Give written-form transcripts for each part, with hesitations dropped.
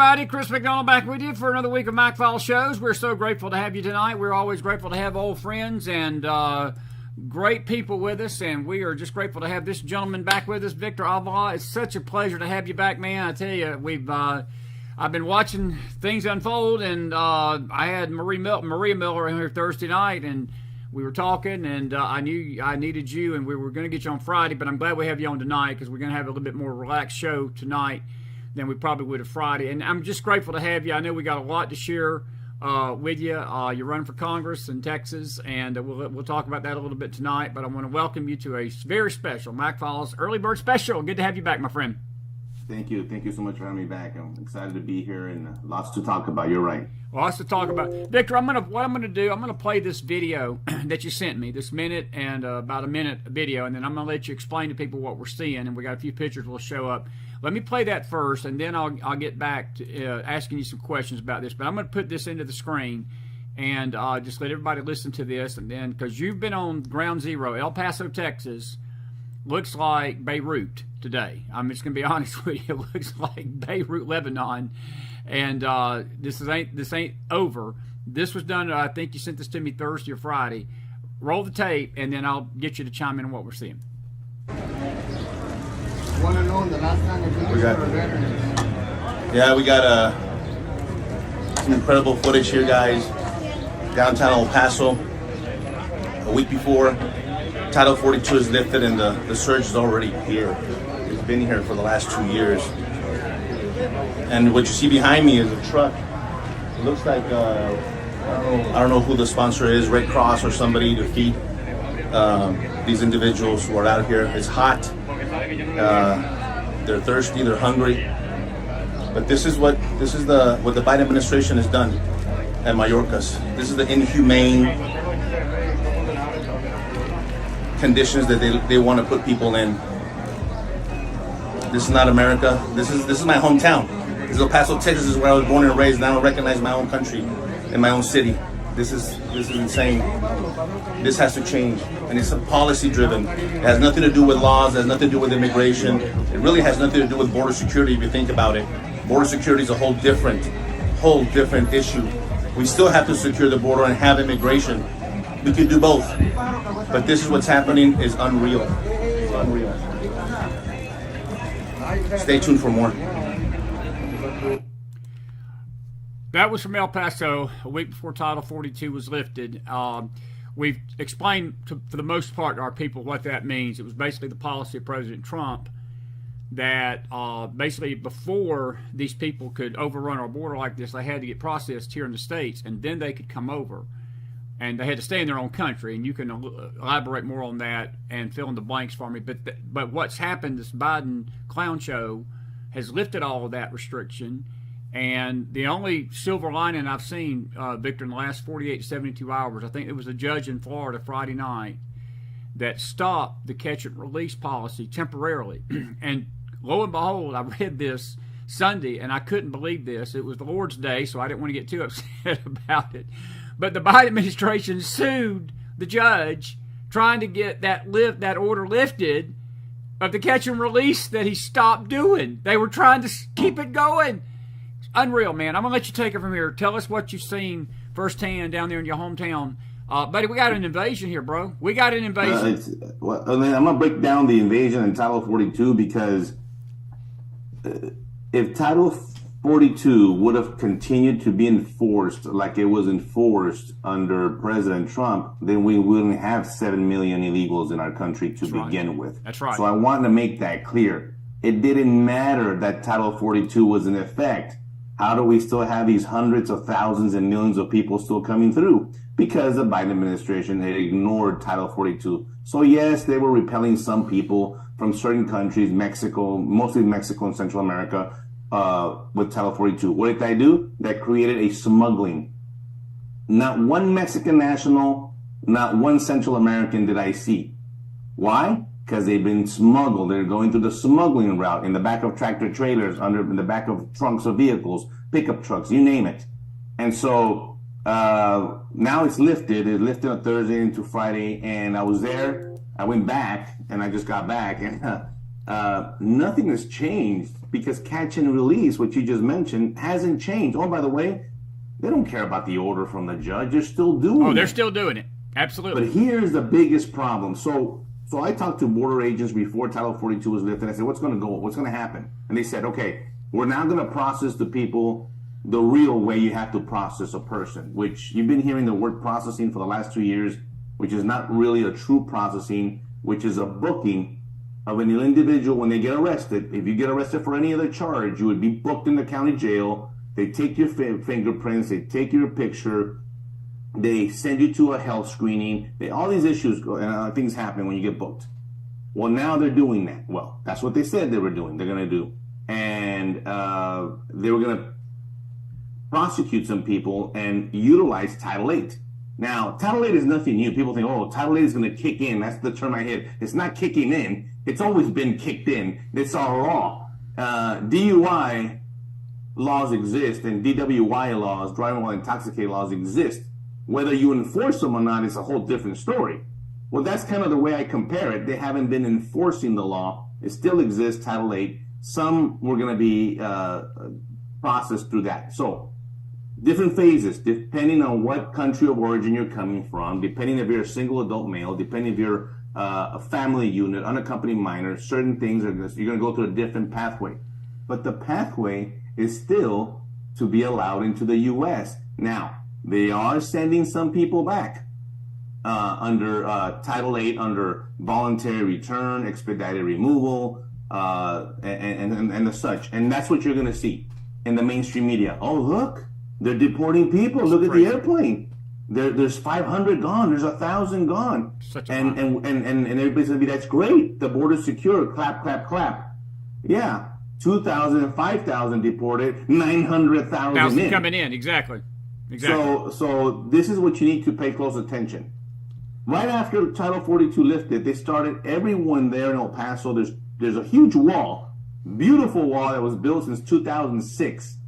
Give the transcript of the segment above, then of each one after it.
everybody. Chris McDonald back with you for another week of McFiles shows. We're so grateful to have you tonight. We're always grateful to have old friends and great people with us, and we are just grateful to have this gentleman back with us, Victor Avila. It's such a pleasure to have you back, man. I tell you, I've been watching things unfold, and I had Maria Miller in here Thursday night, and we were talking, and I knew I needed you, and we were going to get you on Friday, but I'm glad we have you on tonight because we're going to have a little bit more relaxed show tonight than we probably would have Friday. And I'm just grateful to have you. I know we got a lot to share with you. You're running for Congress in Texas, and we'll talk about that a little bit tonight. But I want to welcome you to a very special McFiles Early Bird Special. Good to have you back, my friend. Thank you. Thank you so much for having me back. I'm excited to be here and lots to talk about. You're right. Lots to talk about. Victor, what I'm gonna play this video that you sent me, this minute and about a minute video, and then I'm gonna let you explain to people what we're seeing, and we got a few pictures will show up. Let me play that first, and then I'll get back to asking you some questions about this. But I'm gonna put this into the screen and just let everybody listen to this, and then because you've been on ground zero, El Paso, Texas, looks like Beirut today. I'm just gonna be honest with you. It looks like Beirut, Lebanon. And this ain't over. This was done, I think you sent this to me Thursday or Friday. Roll the tape, and then I'll get you to chime in on what we're seeing. We got some incredible footage here, guys. Downtown El Paso, a week before Title 42 is lifted, and the surge is already here. It's been here for the last 2 years. And what you see behind me is a truck. It looks like, I don't know who the sponsor is, Red Cross or somebody, to feed these individuals who are out here. It's hot, they're thirsty, they're hungry. But this is what the Biden administration has done at Mayorkas. This is the inhumane conditions that they want to put people in. This is not America. This is my hometown. This is El Paso, Texas, is where I was born and raised, and I don't recognize my own country and my own city. This is insane. This has to change, and it's policy driven. It has nothing to do with laws. It has nothing to do with immigration. It really has nothing to do with border security. If you think about it, border security is a whole different issue. We still have to secure the border and have immigration. We could do both, but this is what's happening is unreal. It's unreal. Stay tuned for more. That was from El Paso a week before Title 42 was lifted. We've explained for the most part to our people what that means. It was basically the policy of President Trump that basically before these people could overrun our border like this, they had to get processed here in the States, and then they could come over. And they had to stay in their own country, and you can elaborate more on that and fill in the blanks for me. But what's happened, this Biden clown show has lifted all of that restriction, and the only silver lining I've seen, Victor, in the last 48 to 72 hours, I think it was a judge in Florida Friday night that stopped the catch and release policy temporarily. And lo and behold, I read this Sunday, and I couldn't believe this. It was the Lord's Day, so I didn't want to get too upset about it. But the Biden administration sued the judge trying to get that order lifted of the catch and release that he stopped doing. They were trying to keep it going. It's unreal, man. I'm going to let you take it from here. Tell us what you've seen firsthand down there in your hometown. Buddy, we got an invasion here, bro. We got an invasion. I'm going to break down the invasion in Title 42 because if Title 42 would have continued to be enforced like it was enforced under President Trump, then we wouldn't have 7 million illegals in our country to begin with. That's right. So I want to make that clear. It didn't matter that Title 42 was in effect. How do we still have these hundreds of thousands and millions of people still coming through? Because the Biden administration had ignored Title 42. So yes, they were repelling some people from certain countries, Mexico, mostly Mexico and Central America, with Title 42. What did that do? That created a smuggling. Not one Mexican national, not one Central American did I see. Why? Because they've been smuggled. They're going through the smuggling route in the back of tractor trailers, in the back of trunks of vehicles, pickup trucks, you name it. And so now it's lifted. It lifted on Thursday into Friday, and I was there. I went back, and I just got back, and nothing has changed because catch and release, what you just mentioned, hasn't changed. Oh, by the way, they don't care about the order from the judge. They're still doing it. Oh, they're still doing it. Absolutely. But here's the biggest problem. So I talked to border agents before Title 42 was lifted. I said, what's going to happen? And they said, okay, we're now going to process the people the real way you have to process a person, which you've been hearing the word processing for the last 2 years, which is not really a true processing, which is a booking of an individual when they get arrested. If you get arrested for any other charge, you would be booked in the county jail. They take your fingerprints, they take your picture, they send you to a health screening. All these issues, things happen when you get booked. Well, now they're doing that. Well, that's what they said they were doing. They're going to do. And they were going to prosecute some people and utilize Title 8. Now, Title 8 is nothing new. People think, oh, Title 8 is going to kick in. That's the term I hit. It's not kicking in. It's always been kicked in. It's our law. DUI laws exist and DWI laws, driving while intoxicated laws exist. Whether you enforce them or not is a whole different story. Well, that's kind of the way I compare it. They haven't been enforcing the law. It still exists, Title 8. Some were going to be processed through that. So, different phases, depending on what country of origin you're coming from, depending if you're a single adult male, depending if you're a family unit, unaccompanied minor, certain things, you're going to go through a different pathway. But the pathway is still to be allowed into the U.S. Now, they are sending some people back under Title 8, under voluntary return, expedited removal, and the such. And that's what you're going to see in the mainstream media. Oh, look, they're deporting people. Look at the airplane. There's 500 gone. There's 1,000 gone. And everybody's going to be, that's great. The border's secure. Clap, clap, clap. Yeah. 2,000 and 5,000 deported, 900,000 in. Coming in, exactly. So this is what you need to pay close attention. Right after Title 42 lifted, they started everyone there in El Paso. There's a huge wall, beautiful wall that was built since 2006.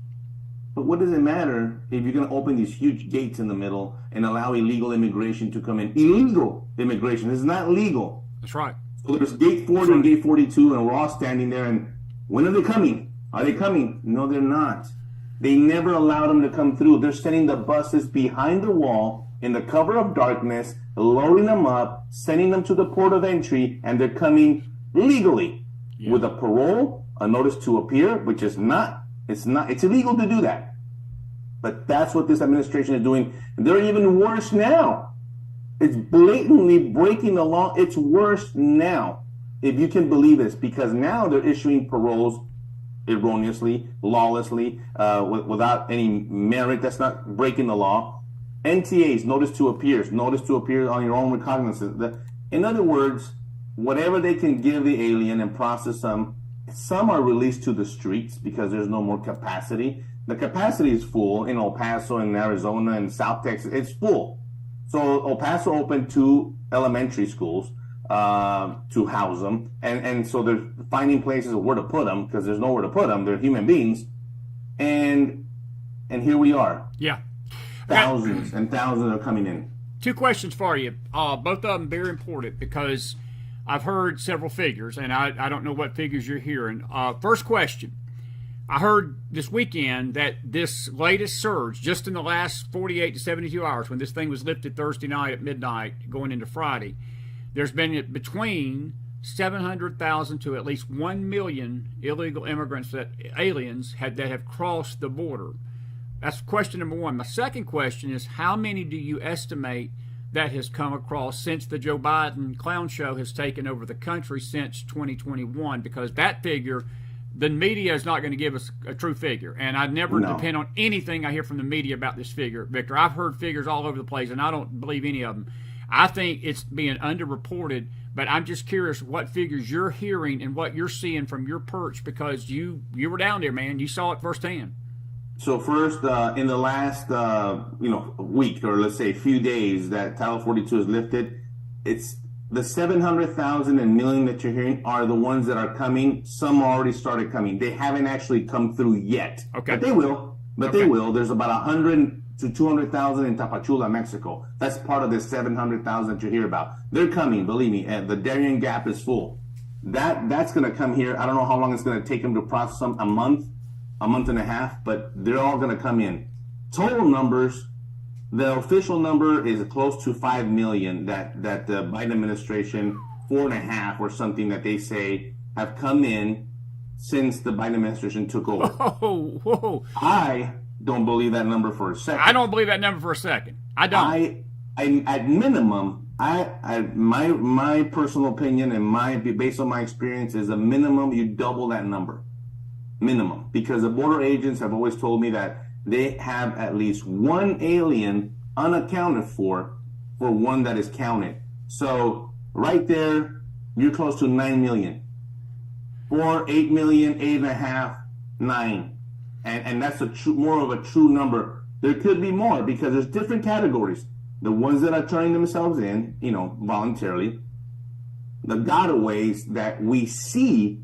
But what does it matter if you're going to open these huge gates in the middle and allow illegal immigration to come in? Illegal immigration is not legal. That's right. So there's Gate 40 and Gate 42, and we're all standing there. And when are they coming? Are they coming? No, they're not. They never allowed them to come through. They're sending the buses behind the wall in the cover of darkness, loading them up, sending them to the port of entry, and they're coming legally with a parole, a notice to appear, which is it's illegal to do that. But that's what this administration is doing. They're even worse now. It's blatantly breaking the law. It's worse now, if you can believe this, because now they're issuing paroles erroneously, lawlessly, without any merit. That's not breaking the law. NTAs, notice to appear on your own recognizance. In other words, whatever they can give the alien and process them, some are released to the streets because there's no more capacity. The capacity is full in El Paso and Arizona and South Texas. It's full. So El Paso opened 2 elementary schools to house them. And so they're finding places where to put them because there's nowhere to put them. They're human beings. And here we are. Yeah. Thousands and thousands are coming in. 2 questions for you. Both of them very important because I've heard several figures, and I don't know what figures you're hearing. First question. I heard this weekend that this latest surge, just in the last 48 to 72 hours, when this thing was lifted Thursday night at midnight going into Friday, there's been between 700,000 to at least 1 million illegal immigrants, aliens that have crossed the border. That's question number 1. My second question is, how many do you estimate that has come across since the Joe Biden clown show has taken over the country since 2021? Because that figure, the media is not going to give us a true figure. And I never depend on anything I hear from the media about this figure, Victor. I've heard figures all over the place, and I don't believe any of them. I think it's being underreported, but I'm just curious what figures you're hearing and what you're seeing from your perch, because you were down there, man. You saw it firsthand. So first, in the last week, or let's say a few days that Title 42 is lifted, it's the 700,000 and million that you're hearing are the ones that are coming. Some already started coming. They haven't actually come through yet. Okay. But they will. They will. There's about 100 to 200,000 in Tapachula, Mexico. That's part of the 700,000 that you hear about. They're coming, believe me. And the Darien Gap is full. That's going to come here. I don't know how long it's going to take them to process them, a month and a half, but they're all going to come in. Total numbers, the official number is close to 5 million that the Biden administration, 4.5 or something that they say have come in since the Biden administration took over. Whoa. I don't believe that number for a second. I don't believe that number for a second. I don't. I at minimum, my personal opinion and based on my experience is a minimum you double that number. Minimum. Because the border agents have always told me that they have at least one alien unaccounted for one that is counted. So right there, you're close to 9 million. 4, 8 million, 8.5, 9. And that's more of a true number. There could be more because there's different categories. The ones that are turning themselves in, voluntarily. The gotaways that we see,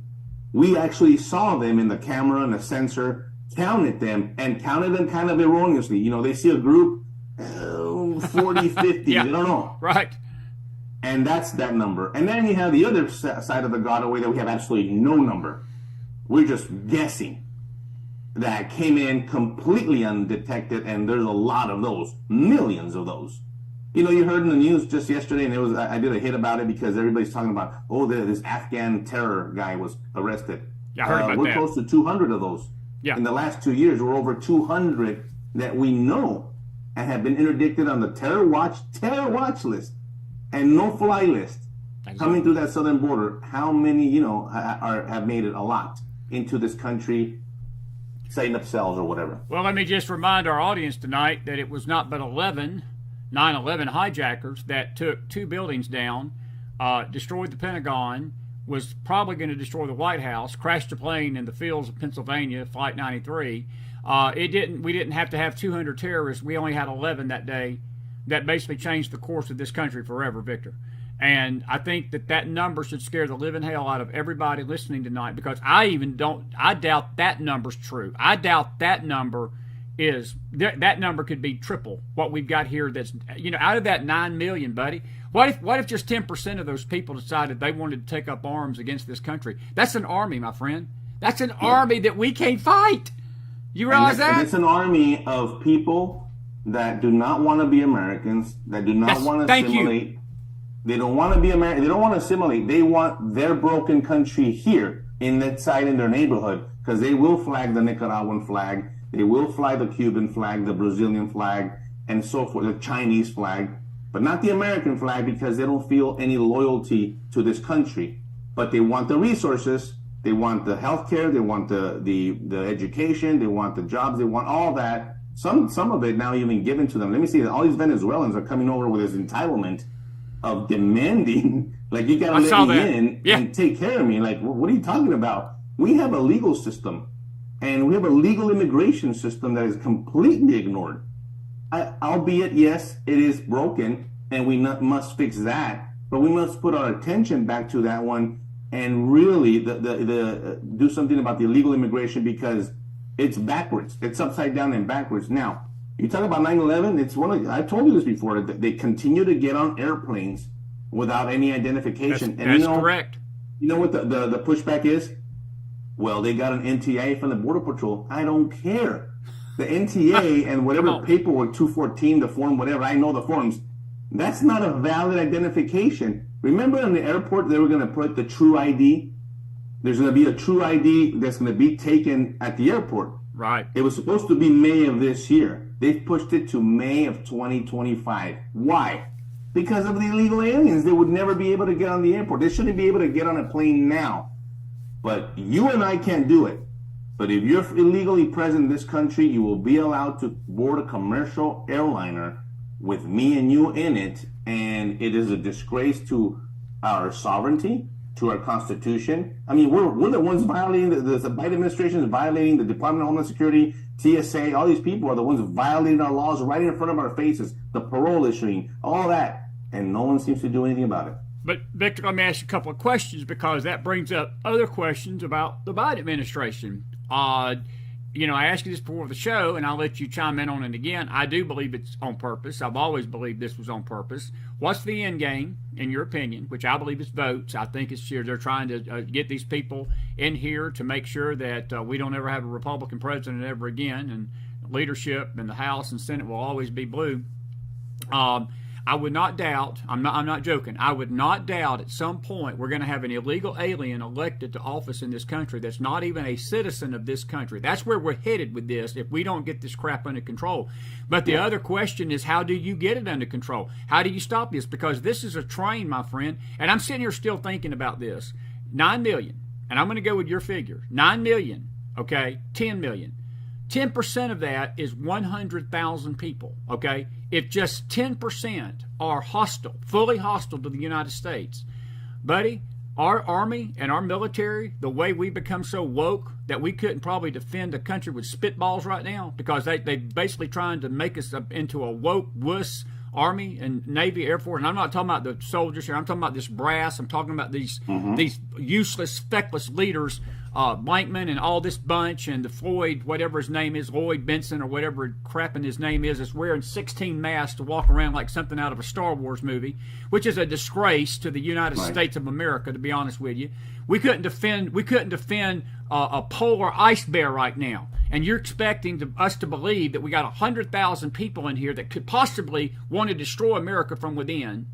we actually saw them in the camera and the sensor, counted them kind of erroneously. They see a group, 40, 50, yeah. They don't know. Right. And that's that number. And then you have the other side of the gotaway that we have absolutely no number. We're just guessing. That came in completely undetected, and there's a lot of those, millions of those. You heard in the news just yesterday, and I did a hit about it because everybody's talking about, this Afghan terror guy was arrested. Yeah, I heard about we're that. Close to 200 of those. Yeah. In the last 2 years, we're over 200 that we know and have been interdicted on the terror watch list and no-fly list. Exactly. Coming through that southern border, how many, have made it a lot into this country, setting up cells or whatever. Well, let me just remind our audience tonight that it was not but 11 9/11 hijackers that took 2 buildings down, destroyed the Pentagon, was probably going to destroy the White House, crashed a plane in the fields of Pennsylvania, Flight 93. We didn't have to have 200 terrorists. We only had 11 that day. That basically changed the course of this country forever, Victor. And I think that number should scare the living hell out of everybody listening tonight, because I doubt that number's true. I doubt that number that number could be triple what we've got here. That's, out of that 9 million, buddy. What if just 10% of those people decided they wanted to take up arms against this country? That's an army, my friend. That's an army that we can't fight. You realize that? It's an army of people that do not want to be Americans, that do not want to assimilate. They don't want to be American. They don't want to assimilate. They want their broken country here in that side in their neighborhood, because they will flag the Nicaraguan flag. They will fly the Cuban flag, the Brazilian flag, and so forth, the Chinese flag, but not the American flag, because they don't feel any loyalty to this country. But they want the resources. They want the health care. They want the education. They want the jobs. They want all that. Some of it now even given to them. Let me see. All these Venezuelans are coming over with this entitlement of demanding, like, you got to let me in and take care of me. Like, what are you talking about? We have a legal system, and we have a legal immigration system that is completely ignored. Albeit, yes, it is broken, and we must fix that. But we must put our attention back to that one and really do something about the illegal immigration, because it's backwards. It's upside down and backwards. Now, you talk about 9/11, it's I told you this before, that they continue to get on airplanes without any identification. That's correct. You know what the pushback is? Well, they got an NTA from the Border Patrol. I don't care. The NTA and whatever paperwork, 214, the form, whatever, I know the forms, that's not a valid identification. Remember in the airport, they were going to put the true ID? There's going to be a true ID that's going to be taken at the airport. Right. It was supposed to be May of this year. They've pushed it to May of 2025. Why? Because of the illegal aliens. They would never be able to get on the airport. They shouldn't be able to get on a plane now. But you and I can't do it. But if you're illegally present in this country, you will be allowed to board a commercial airliner with me and you in it. And it is a disgrace to our sovereignty, to our Constitution. I mean, we're the ones violating, the Biden administration is violating the Department of Homeland Security, TSA, all these people are the ones violating our laws right in front of our faces, the parole issuing, all that, and no one seems to do anything about it. But, Victor, let me ask you a couple of questions, because that brings up other questions about the Biden administration. I asked you this before the show, and I'll let you chime in on it again. I do believe it's on purpose. I've always believed this was on purpose. What's the end game, in your opinion, which I believe is votes? I think it's they're trying to get these people in here to make sure that we don't ever have a Republican president ever again, and leadership in the House and Senate will always be blue. I would not doubt, I'm not joking, I would not doubt at some point we're going to have an illegal alien elected to office in this country that's not even a citizen of this country. That's where we're headed with this if we don't get this crap under control. But the other question is, how do you get it under control? How do you stop this? Because this is a train, my friend, and I'm sitting here still thinking about this. 9 million, and I'm going to go with your figure. 9 million, okay, 10 million. 10% of that is 100,000 people, okay? If just 10% are hostile, fully hostile to the United States, buddy, our army and our military, the way we become so woke that we couldn't probably defend a country with spitballs right now because they basically trying to make us into a woke wuss Army and Navy, Air Force, and I'm not talking about the soldiers here. I'm talking about this brass. I'm talking about these useless, feckless leaders, Blankman and all this bunch, and the Floyd, whatever his name is, Lloyd Benson or whatever crapping his name is wearing 16 masks to walk around like something out of a Star Wars movie, which is a disgrace to the United States of America, to be honest with you. We couldn't defend a polar ice bear right now. And you're expecting us to believe that we got 100,000 people in here that could possibly want to destroy America from within.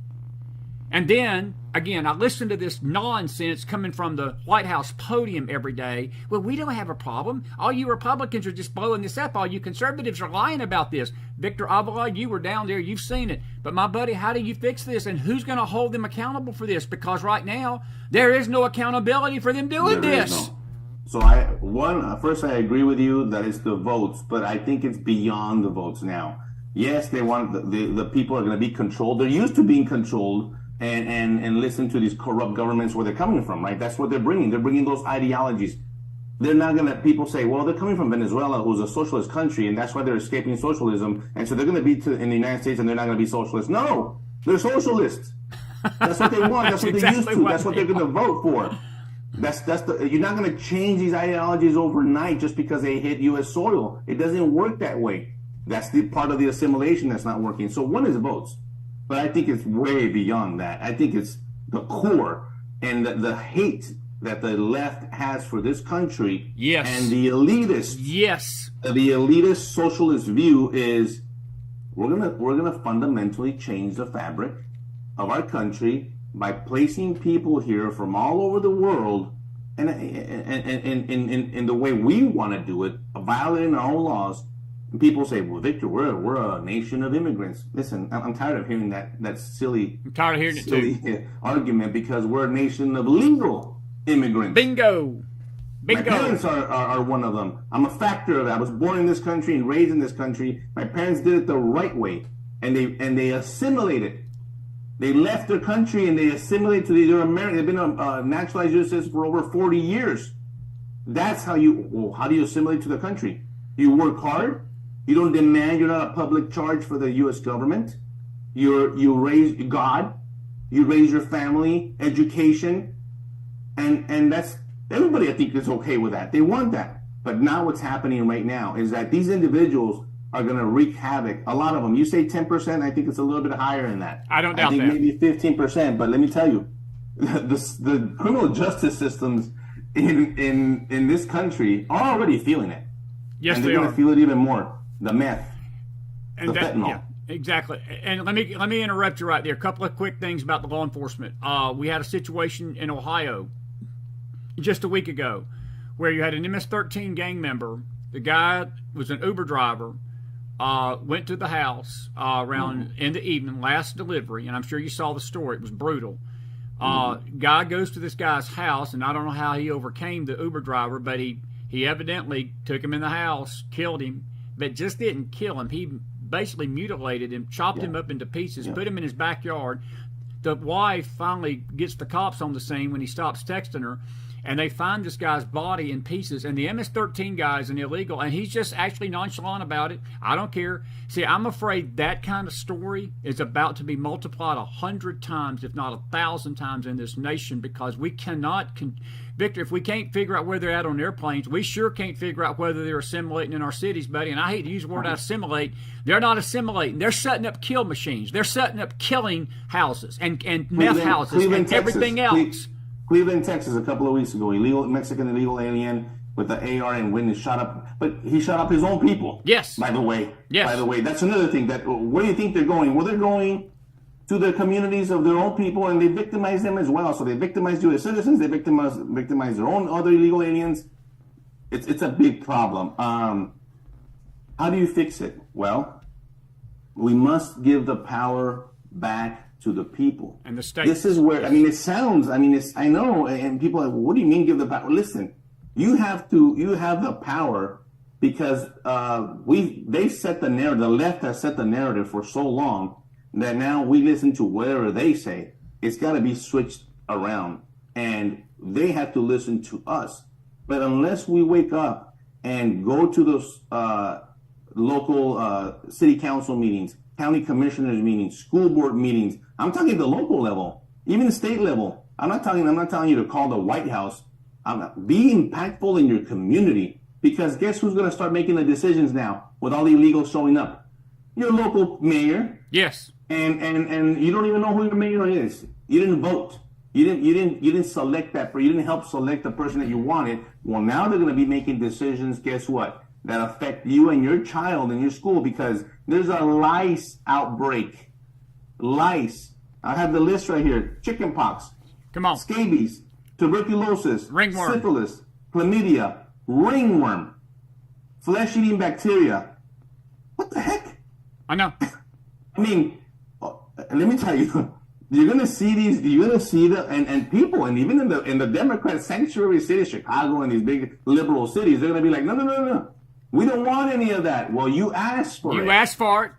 And then, again, I listen to this nonsense coming from the White House podium every day. Well, we don't have a problem. All you Republicans are just blowing this up. All you conservatives are lying about this. Victor Avila, you were down there. You've seen it. But, my buddy, how do you fix this? And who's going to hold them accountable for this? Because right now, there is no accountability for them doing this. So first I agree with you that it's the votes, but I think it's beyond the votes now. Yes, they want the people are going to be controlled. They're used to being controlled and listen to these corrupt governments where they're coming from, right? That's what they're bringing. They're bringing those ideologies. They're not going to, people say, well, they're coming from Venezuela, who's a socialist country, and that's why they're escaping socialism. And so they're going to be in the United States and they're not going to be socialists. No, they're socialists. That's what they want. That's what they're used to. That's what they're going to vote for. You're not going to change these ideologies overnight just because they hit U.S. soil. It doesn't work that way. That's the part of the assimilation that's not working. So one is votes, but I think it's way beyond that. I think it's the core and the hate that the left has for this country. Yes. And the elitist. Yes. The elitist socialist view is we're gonna fundamentally change the fabric of our country by placing people here from all over the world and in the way we want to do it, violating our own laws. And people say, well, Victor, we're a nation of immigrants. Listen, I'm tired of hearing that silly, I'm tired of hearing it too. Argument, because we're a nation of legal immigrants. Bingo. My parents are one of them. I'm a factor of that. I was born in this country and raised in this country. My parents did it the right way, and they assimilated. They left their country and they assimilated to they're American. They've been a naturalized U.S. citizen for over 40 years. That's how do you assimilate to the country? You work hard. You don't demand. You're not a public charge for the U.S. government. You raise God. You raise your family, education, and that's everybody. I think is okay with that. They want that. But now what's happening right now is that these individuals are going to wreak havoc. A lot of them. You say 10%. I think it's a little bit higher than that. I don't doubt that. I think maybe 15%. But let me tell you, the criminal justice systems in this country are already feeling it. Yes, and they're going to feel it even more. The meth, and the fentanyl. Yeah, exactly. And let me interrupt you right there. A couple of quick things about the law enforcement. We had a situation in Ohio just a week ago where you had an MS-13 gang member. The guy was an Uber driver. Went to the house around in the evening, last delivery, and I'm sure you saw the story. It was brutal. Guy goes to this guy's house, and I don't know how he overcame the Uber driver, but he evidently took him in the house, killed him, but just didn't kill him. He basically mutilated him, chopped him up into pieces, put him in his backyard. The wife finally gets the cops on the scene when he stops texting her, and they find this guy's body in pieces, and the MS-13 guy is an illegal, and he's just actually nonchalant about it. I don't care. See, I'm afraid that kind of story is about to be multiplied 100 times, if not 1,000 times in this nation, because we cannot, Victor, if we can't figure out where they're at on airplanes, we sure can't figure out whether they're assimilating in our cities, buddy. And I hate to use the word assimilate. They're not assimilating. They're setting up kill machines. They're setting up killing houses and meth houses and everything else. Cleveland, Texas, a couple of weeks ago, Mexican illegal alien with the AR and witness shot up, but he shot up his own people. Yes. By the way. Yes. By the way, that's another thing. Where do you think they're going? Well, they're going to the communities of their own people, and they victimize them as well. So they victimize U.S. citizens. They victimize their own other illegal aliens. It's a big problem. How do you fix it? Well, we must give the power back to the people. And the state. This is where, I know, and people are like, well, what do you mean give the power? Listen, you have the power because they set the narrative, the left has set the narrative for so long that now we listen to whatever they say. It's got to be switched around, and they have to listen to us. But unless we wake up and go to those local city council meetings, county commissioners meetings, school board meetings, I'm talking the local level, even the state level. I'm not telling you to call the White House. Be impactful in your community, because guess who's going to start making the decisions now with all the illegals showing up? Your local mayor. Yes. And you don't even know who your mayor is. You didn't vote. You didn't select that. You didn't help select the person that you wanted. Well, now they're going to be making decisions. Guess what? That affect you and your child in your school, because there's a lice outbreak. Lice. I have the list right here. Chickenpox. Come on. Scabies. Tuberculosis. Ringworm. Syphilis. Chlamydia. Ringworm. Flesh-eating bacteria. What the heck? I know. I mean, let me tell you, you're gonna see these. You're gonna see and people, and even in the Democrat sanctuary city, Chicago, and these big liberal cities, they're gonna be like, no. We don't want any of that. Well, you asked for it. You asked for it.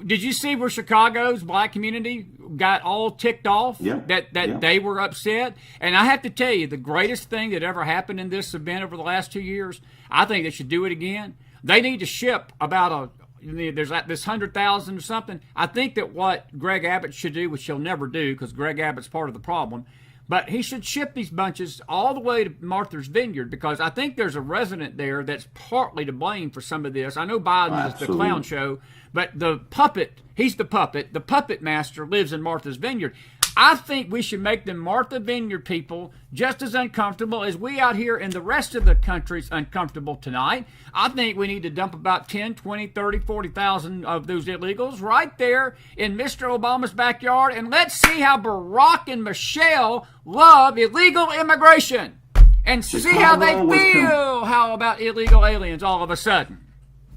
Did you see where Chicago's black community got all ticked off? Yeah. That they were upset? And I have to tell you, the greatest thing that ever happened in this event over the last 2 years, I think they should do it again. They need to ship about there's this 100,000 or something. I think that what Greg Abbott should do, which he'll never do because Greg Abbott's part of the problem, but he should ship these bunches all the way to Martha's Vineyard, because I think there's a resident there that's partly to blame for some of this. I know Biden is the clown show, but the puppet, he's the puppet. The puppet master lives in Martha's Vineyard. I think we should make them Martha Vineyard people just as uncomfortable as we out here in the rest of the country's uncomfortable tonight. I think we need to dump about 10, 20, 30, 40,000 of those illegals right there in Mr. Obama's backyard, and let's see how Barack and Michelle love illegal immigration and see how they feel how about illegal aliens all of a sudden.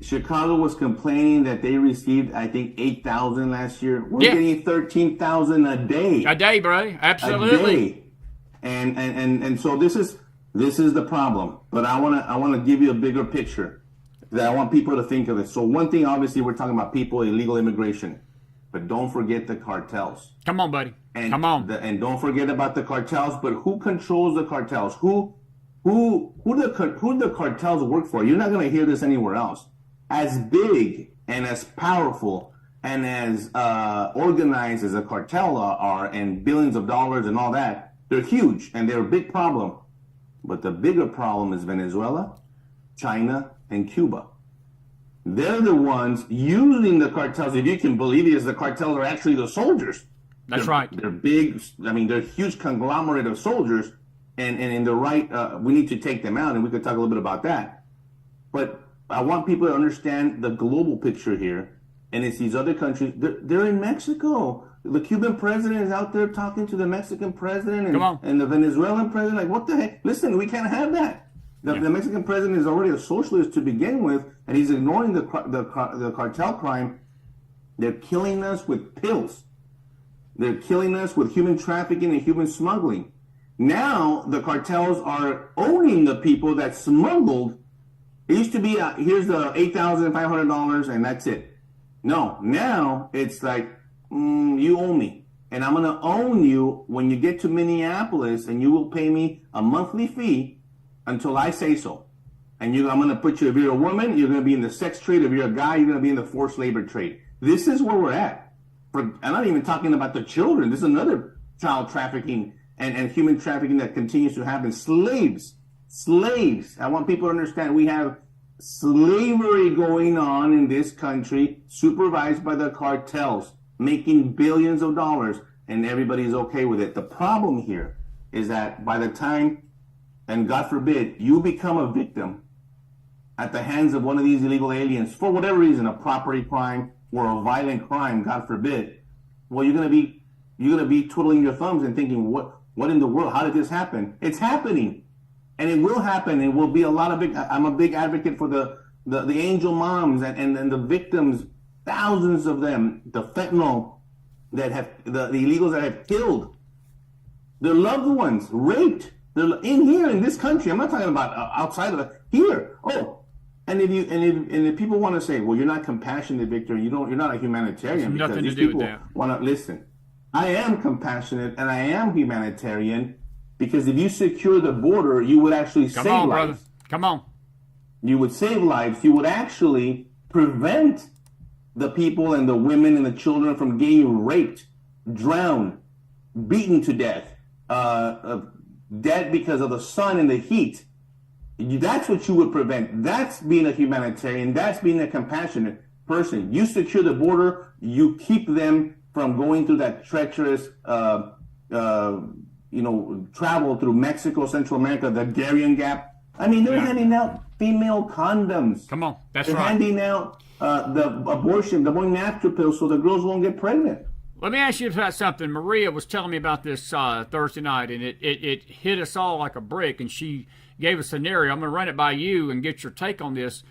Chicago was complaining that they received, I think, 8,000 last year. We're getting 13,000 a day. A day, bro. Absolutely. A day. And so this is the problem. But I want to give you a bigger picture that I want people to think of it. So one thing, obviously, we're talking about people, illegal immigration, but don't forget the cartels. Come on, buddy. Come on. And don't forget about the cartels. But who controls the cartels? Who the cartels work for? You're not going to hear this anywhere else. As big and as powerful and as organized as a cartel are, and billions of dollars and all that, they're huge and they're a big problem. But the bigger problem is Venezuela, China, and Cuba. They're the ones using the cartels. If you can believe it, the cartels are actually the soldiers. That's right. They're big. I mean, they're a huge conglomerate of soldiers. And in the right, we need to take them out. And we could talk a little bit about that. But I want people to understand the global picture here, and it's these other countries. They're in Mexico. The Cuban president is out there talking to the Mexican president and the Venezuelan president. Like, what the heck? Listen, we can't have that. The Mexican president is already a socialist to begin with, and he's ignoring the cartel crime. They're killing us with pills. They're killing us with human trafficking and human smuggling. Now the cartels are owning the people that smuggled. It used to be, here's the $8,500 and that's it. No, now it's like, you owe me. and I'm going to own you when you get to Minneapolis, and you will pay me a monthly fee until I say so. And I'm going to put you, if you're a woman, you're going to be in the sex trade. If you're a guy, you're going to be in the forced labor trade. This is where we're at. I'm not even talking about the children. This is another child trafficking and human trafficking that continues to happen. Slaves. I want people to understand we have slavery going on in this country, supervised by the cartels, making billions of dollars, and everybody's okay with it. The problem here is that by the time, and God forbid, you become a victim at the hands of one of these illegal aliens for whatever reason, a property crime or a violent crime, God forbid, well, you're gonna be twiddling your thumbs and thinking, what in the world? How did this happen? It's happening, and it will happen. It will be a lot of big. I'm a big advocate for the angel moms and the victims, thousands of them, the fentanyl that have the illegals that have killed their loved ones, raped. They're in here in this country. I'm not talking about outside of it. Here. Oh. And if people want to say, well, you're not compassionate, Victor, you're not a humanitarian, because nothing these to do people with that. want to listen. I am compassionate and I am humanitarian, because if you secure the border, you would actually save lives. Brother. Come on. You would save lives. You would actually prevent the people and the women and the children from getting raped, drowned, beaten to death, dead because of the sun and the heat. That's what you would prevent. That's being a humanitarian. That's being a compassionate person. You secure the border. You keep them from going through that treacherous, travel through Mexico, Central America, the Darien Gap. I mean, they're handing out female condoms. Come on, that's they're right. handing out the abortion, the morning after pill, so the girls won't get pregnant. Let me ask you about something. Maria was telling me about this Thursday night, and it hit us all like a brick, and she gave a scenario. I'm going to run it by you and get your take on this.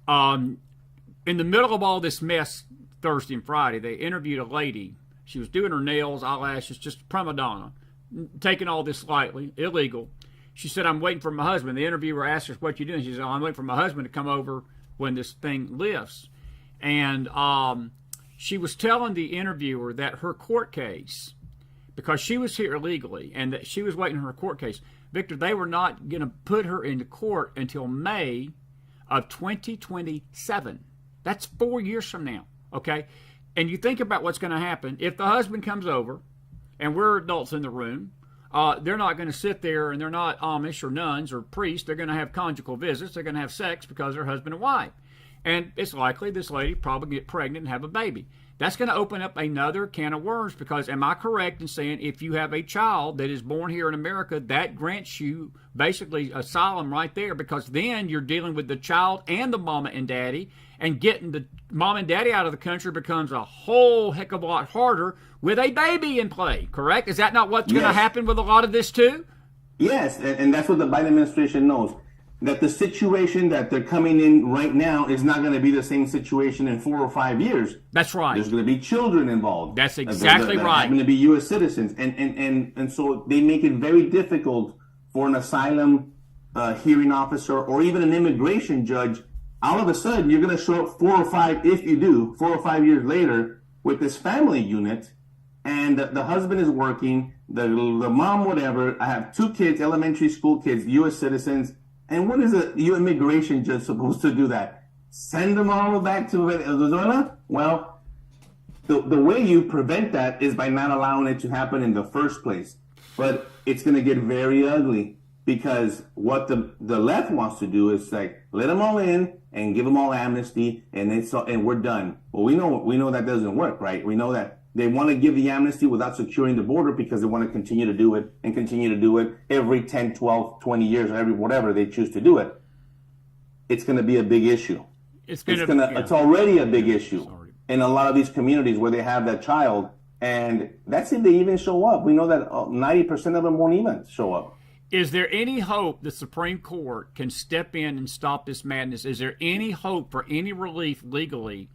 In the middle of all this mess Thursday and Friday, they interviewed a lady. She was doing her nails, eyelashes, just a prima donna, taking all this lightly, illegal. She said, I'm waiting for my husband. The interviewer asked her, what you doing? She said, I'm waiting for my husband to come over when this thing lifts. And she was telling the interviewer that her court case, because she was here illegally and that she was waiting for her court case, Victor, they were not going to put her into court until May of 2027. That's 4 years from now, okay? And you think about what's going to happen. If the husband comes over, and we're adults in the room, they're not going to sit there, and they're not Amish or nuns or priests. They're going to have conjugal visits. They're going to have sex because they're husband and wife. And it's likely this lady probably get pregnant and have a baby. That's going to open up another can of worms, because am I correct in saying if you have a child that is born here in America, that grants you basically asylum right there, because then you're dealing with the child and the mama and daddy, and getting the mom and daddy out of the country becomes a whole heck of a lot harder with a baby in play, correct? Is that not what's going to happen with a lot of this too? Yes, and that's what the Biden administration knows. That the situation that they're coming in right now is not going to be the same situation in 4 or 5 years. That's right. There's going to be children involved. That's exactly right. They're going to be U.S. citizens. And so they make it very difficult for an asylum hearing officer or even an immigration judge. All of a sudden, you're going to show up 4 or 5, if you do, 4 or 5 years later with this family unit, and the husband is working, the mom, whatever. I have 2 kids, elementary school kids, U.S. citizens. And what is a immigration judge supposed to do that? Send them all back to Venezuela? Well, the way you prevent that is by not allowing it to happen in the first place. But it's going to get very ugly, because what the left wants to do is like, let them all in and give them all amnesty, and we're done. Well, we know that doesn't work, right? We know that they want to give the amnesty without securing the border, because they want to continue to do it and continue to do it every 10, 12, 20 years, or whatever they choose to do it. It's going to be a big issue. It's already a big issue in a lot of these communities where they have that child, and that's if they even show up. We know that 90% of them won't even show up. Is there any hope the Supreme Court can step in and stop this madness? Is there any hope for any relief legally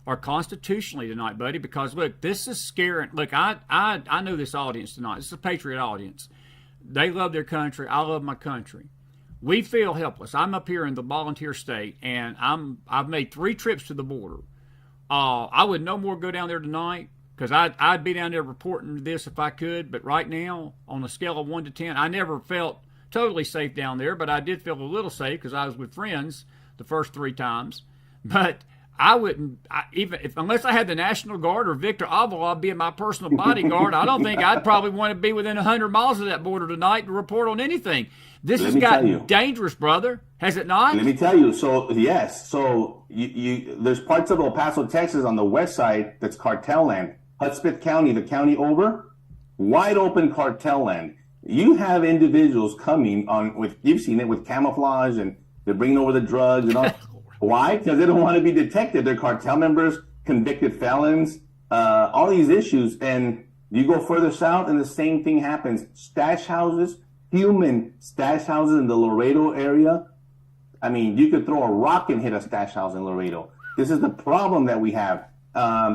or constitutionally tonight, buddy? Because look, this is scaring. Look, I know this audience tonight. This is a patriot audience. They love their country. I love my country. We feel helpless. I'm up here in the volunteer state, and I've made 3 trips to the border. I would no more go down there tonight, because I'd be down there reporting this if I could. But right now, on a scale of 1 to 10, I never felt totally safe down there, but I did feel a little safe because I was with friends the first 3 times. But I wouldn't, unless I had the National Guard or Victor Avila being my personal bodyguard, I don't think I'd probably want to be within 100 miles of that border tonight to report on anything. This has gotten dangerous, brother. Has it not? Let me tell you. So, yes. So, there's parts of El Paso, Texas on the west side that's cartel land. Hudspeth County, the county over, wide open cartel land. You have individuals coming you've seen it, with camouflage, and they're bringing over the drugs and all. Why? Because they don't want to be detected. They're cartel members, convicted felons, all these issues. And you go further south and the same thing happens. Stash houses, human stash houses in the Laredo area. I mean, you could throw a rock and hit a stash house in Laredo. This is the problem that we have,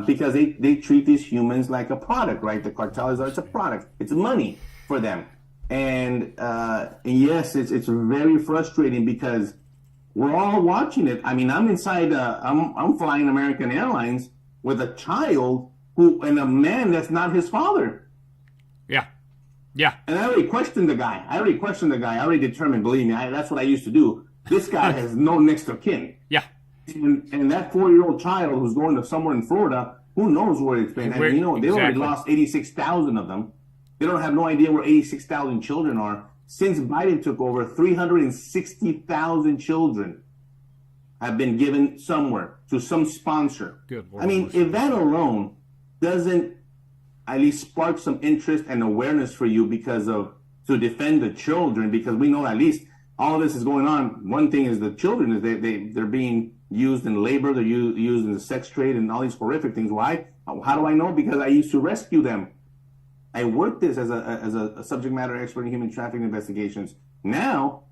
because they treat these humans like a product, right? The cartel it's a product. It's money for them. And yes, it's very frustrating because we're all watching it. I mean, I'm inside. I'm flying American Airlines with a child and a man that's not his father. Yeah, yeah. And I already questioned the guy. I already determined. Believe me, that's what I used to do. This guy has no next of kin. Yeah. And that 4-year-old child who's going to somewhere in Florida, who knows where it's been? And they already lost 86,000 of them. They don't have no idea where 86,000 children are. Since Biden took over, 360,000 children have been given somewhere to some sponsor. Good Lord. I mean, if that alone doesn't at least spark some interest and awareness for you to defend the children, because we know at least all of this is going on. One thing is the children is they're being used in labor, they're used in the sex trade and all these horrific things. Why? How do I know? Because I used to rescue them. I worked this as a subject matter expert in human trafficking investigations. Now,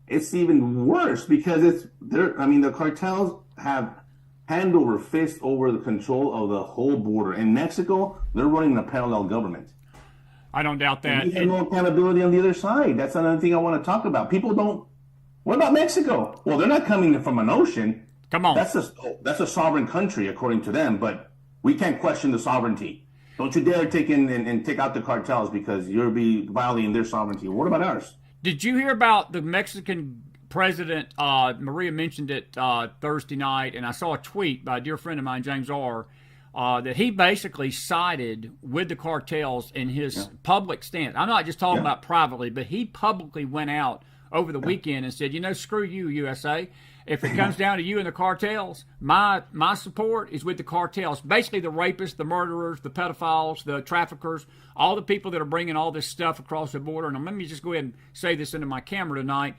it's even worse because the cartels have hand over fist over the control of the whole border. In Mexico, they're running a parallel government. I don't doubt that. And we have no accountability on the other side. That's another thing I want to talk about. People don't. What about Mexico? Well, they're not coming from an ocean. Come on. That's a sovereign country according to them, but we can't question the sovereignty. Don't you dare take in and take out the cartels because you'll be violating their sovereignty. What about ours? Did you hear about the Mexican president? Maria mentioned it Thursday night, and I saw a tweet by a dear friend of mine, James R., that he basically sided with the cartels in his public stance. I'm not just talking about privately, but he publicly went out over the weekend and said, screw you, USA. If it comes down to you and the cartels, my support is with the cartels. Basically, the rapists, the murderers, the pedophiles, the traffickers, all the people that are bringing all this stuff across the border. And let me just go ahead and say this into my camera tonight.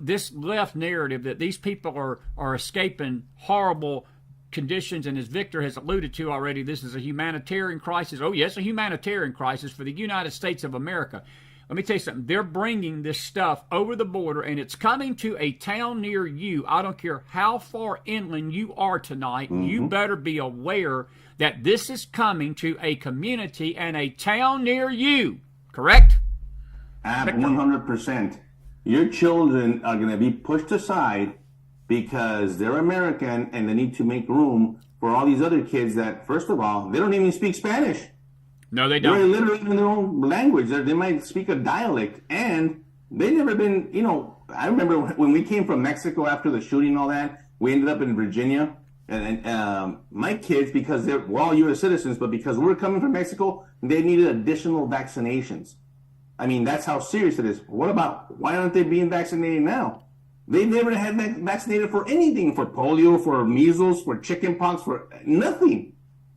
This left narrative that these people are escaping horrible conditions, and as Victor has alluded to already, this is a humanitarian crisis. Oh, yes, a humanitarian crisis for the United States of America. Let me tell you something. They're bringing this stuff over the border, and it's coming to a town near you. I don't care how far inland you are tonight. Mm-hmm. You better be aware that this is coming to a community and a town near you. Correct? 100%. Your children are going to be pushed aside because they're American, and they need to make room for all these other kids that, first of all, they don't even speak Spanish. No, they don't. They're illiterate in their own language. They might speak a dialect, and they've never been, I remember when we came from Mexico after the shooting and all that, we ended up in Virginia, and my kids, because we're all U.S. citizens, but because we're coming from Mexico, they needed additional vaccinations. I mean, that's how serious it is. Why aren't they being vaccinated now? They've never had vaccinated for anything, for polio, for measles, for chickenpox, for nothing.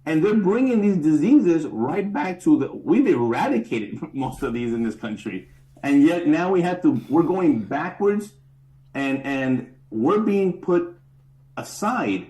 And they're bringing these diseases right back we've eradicated most of these in this country. And yet now we're going backwards and we're being put aside.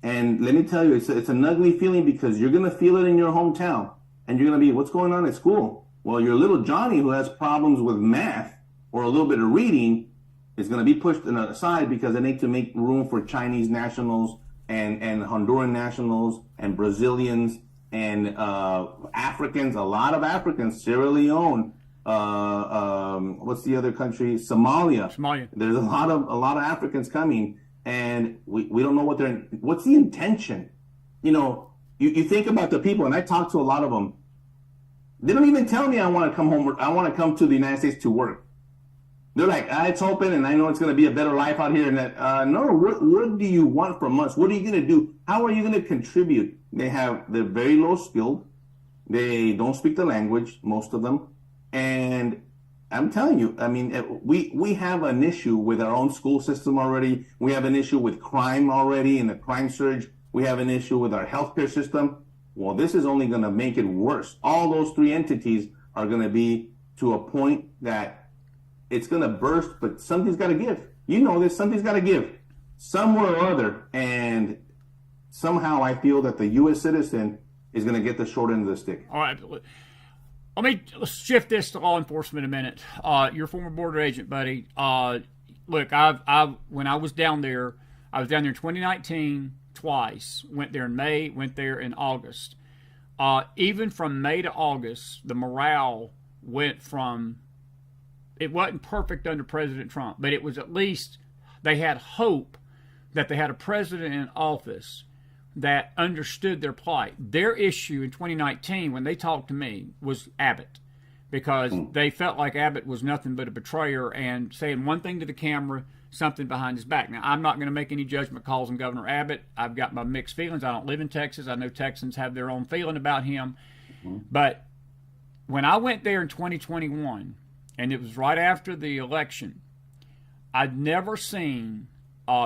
And let me tell you, it's an ugly feeling because you're going to feel it in your hometown. And you're going to be, what's going on at school? Well, your little Johnny who has problems with math or a little bit of reading is going to be pushed aside because they need to make room for Chinese nationals and Honduran nationals and Brazilians and Africans, a lot of Africans, Sierra Leone, what's the other country? Somalia. There's a lot of Africans coming, and we don't know what's the intention. you think about the people, and I talk to a lot of them. They don't even tell me I want to come home. I want to come to the United States to work. They're like, it's open, and I know it's going to be a better life out here. And that, no, what do you want from us? What are you going to do? How are you going to contribute? They're very low skilled. They don't speak the language, most of them. And I'm telling you, I mean, we have an issue with our own school system already. We have an issue with crime already and the crime surge. We have an issue with our healthcare system. Well, this is only going to make it worse. All those three entities are going to be to a point that it's going to burst, but something's got to give. You know this, something's got to give somewhere or other. And somehow I feel that the U.S. citizen is going to get the short end of the stick. All right. Let's shift this to law enforcement a minute. Your former border agent, buddy. Look, when I was down there in 2019 twice. Went there in May, went there in August. Even from May to August, the morale went from, it wasn't perfect under President Trump, but it was at least they had hope that they had a president in office that understood their plight. Their issue in 2019, when they talked to me, was Abbott, because they felt like Abbott was nothing but a betrayer and saying one thing to the camera, something behind his back. Now, I'm not going to make any judgment calls on Governor Abbott. I've got my mixed feelings. I don't live in Texas. I know Texans have their own feeling about him. But when I went there in 2021, and it was right after the election, I'd never seen,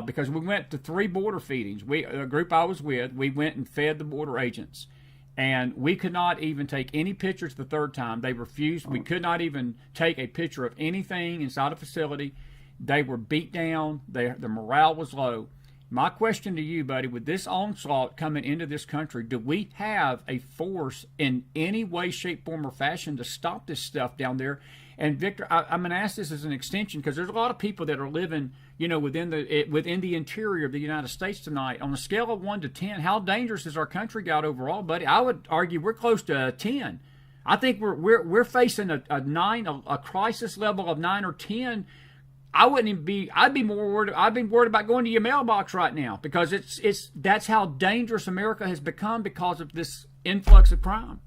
because we went to 3 border feedings. A group I was with, we went and fed the border agents. And we could not even take any pictures the third time. They refused. We could not even take a picture of anything inside a facility. They were beat down. The morale was low. My question to you, buddy, with this onslaught coming into this country, do we have a force in any way, shape, form, or fashion to stop this stuff down there? And Victor, I'm going to ask this as an extension, because there's a lot of people that are living, within the interior of the United States tonight. On a scale of 1 to 10, how dangerous has our country got overall, buddy? I would argue we're close to a 10. I think we're facing a 9, a crisis level of 9 or 10. I'd be more worried. I'd be worried about going to your mailbox right now, because that's how dangerous America has become because of this influx of crime.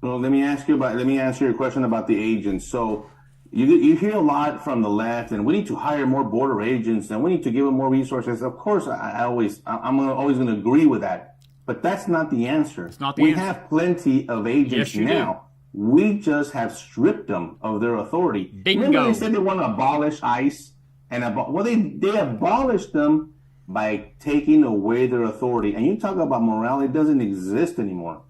Well, let me answer your question about the agents. So you hear a lot from the left, and we need to hire more border agents, and we need to give them more resources. Of course, I'm always going to agree with that, but that's not the answer. It's not the answer. We have plenty of agents now. We just have stripped them of their authority. Bingo. Remember they said they want to abolish ICE? They abolished them by taking away their authority. And you talk about morale, it doesn't exist anymore.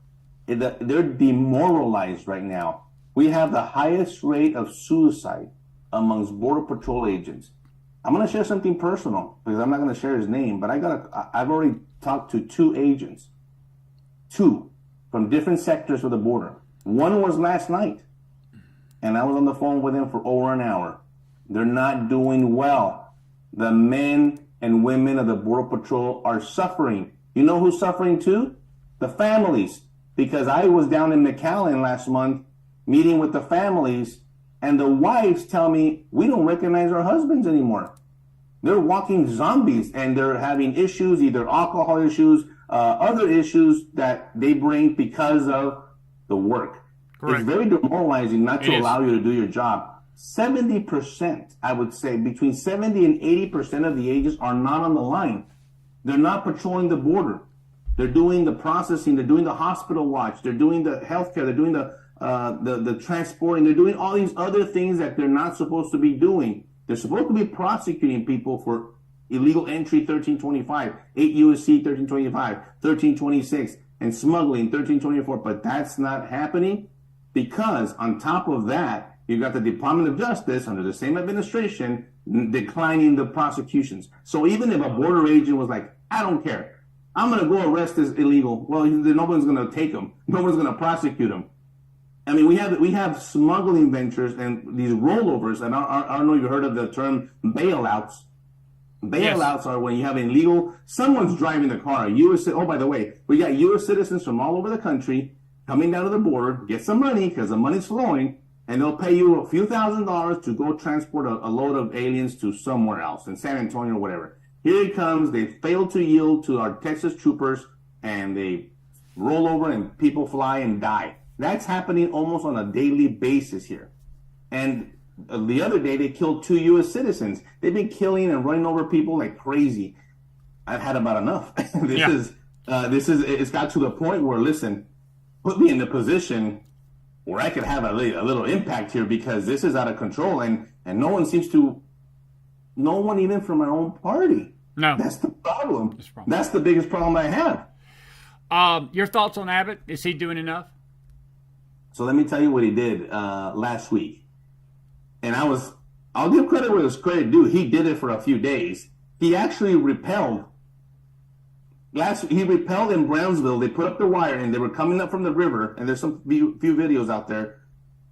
They're demoralized right now. We have the highest rate of suicide amongst Border Patrol agents. I'm going to share something personal, because I'm not going to share his name, but I've already talked to 2 agents. 2 from different sectors of the border. One was last night, and I was on the phone with him for over an hour. They're not doing well. The men and women of the Border Patrol are suffering. You know who's suffering too? The families. Because I was down in McAllen last month meeting with the families, and the wives tell me, we don't recognize our husbands anymore. They're walking zombies, and they're having issues, either alcohol issues, other issues that they bring because of the work. Correct. It's very demoralizing not to allow you to do your job. 70%, I would say, between 70 and 80% of the agents are not on the line. They're not patrolling the border. They're doing the processing. They're doing the hospital watch. They're doing the healthcare. They're doing the transporting. They're doing all these other things that they're not supposed to be doing. They're supposed to be prosecuting people for illegal entry 1325, 8 U.S.C. 1325, 1326, and smuggling 1324. But that's not happening, because on top of that, you've got the Department of Justice under the same administration declining the prosecutions. So even if a border agent was like, I don't care, I'm going to go arrest this illegal, well, nobody's going to take him. Nobody's going to prosecute him. I mean, we have smuggling ventures and these rollovers, and I don't know if you heard of the term bailouts. Bailouts are when you have someone's driving the car. Oh, by the way, we got U.S. citizens from all over the country coming down to the border, get some money because the money's flowing, and they'll pay you a few $1,000s to go transport a load of aliens to somewhere else, in San Antonio or whatever. Here he comes. They fail to yield to our Texas troopers, and they roll over and people fly and die. That's happening almost on a daily basis here. And the other day, they killed 2 U.S. citizens. They've been killing and running over people like crazy. I've had about enough. It's got to the point where, listen, put me in the position where I could have a little impact here, because this is out of control, and no one even from my own party. No. That's the problem. That's the biggest problem I have. Your thoughts on Abbott? Is he doing enough? So let me tell you what he did last week. And I'll give credit where there's credit due. He did it for a few days. He actually repelled. He repelled in Brownsville. They put up the wire and they were coming up from the river. And there's some few videos out there.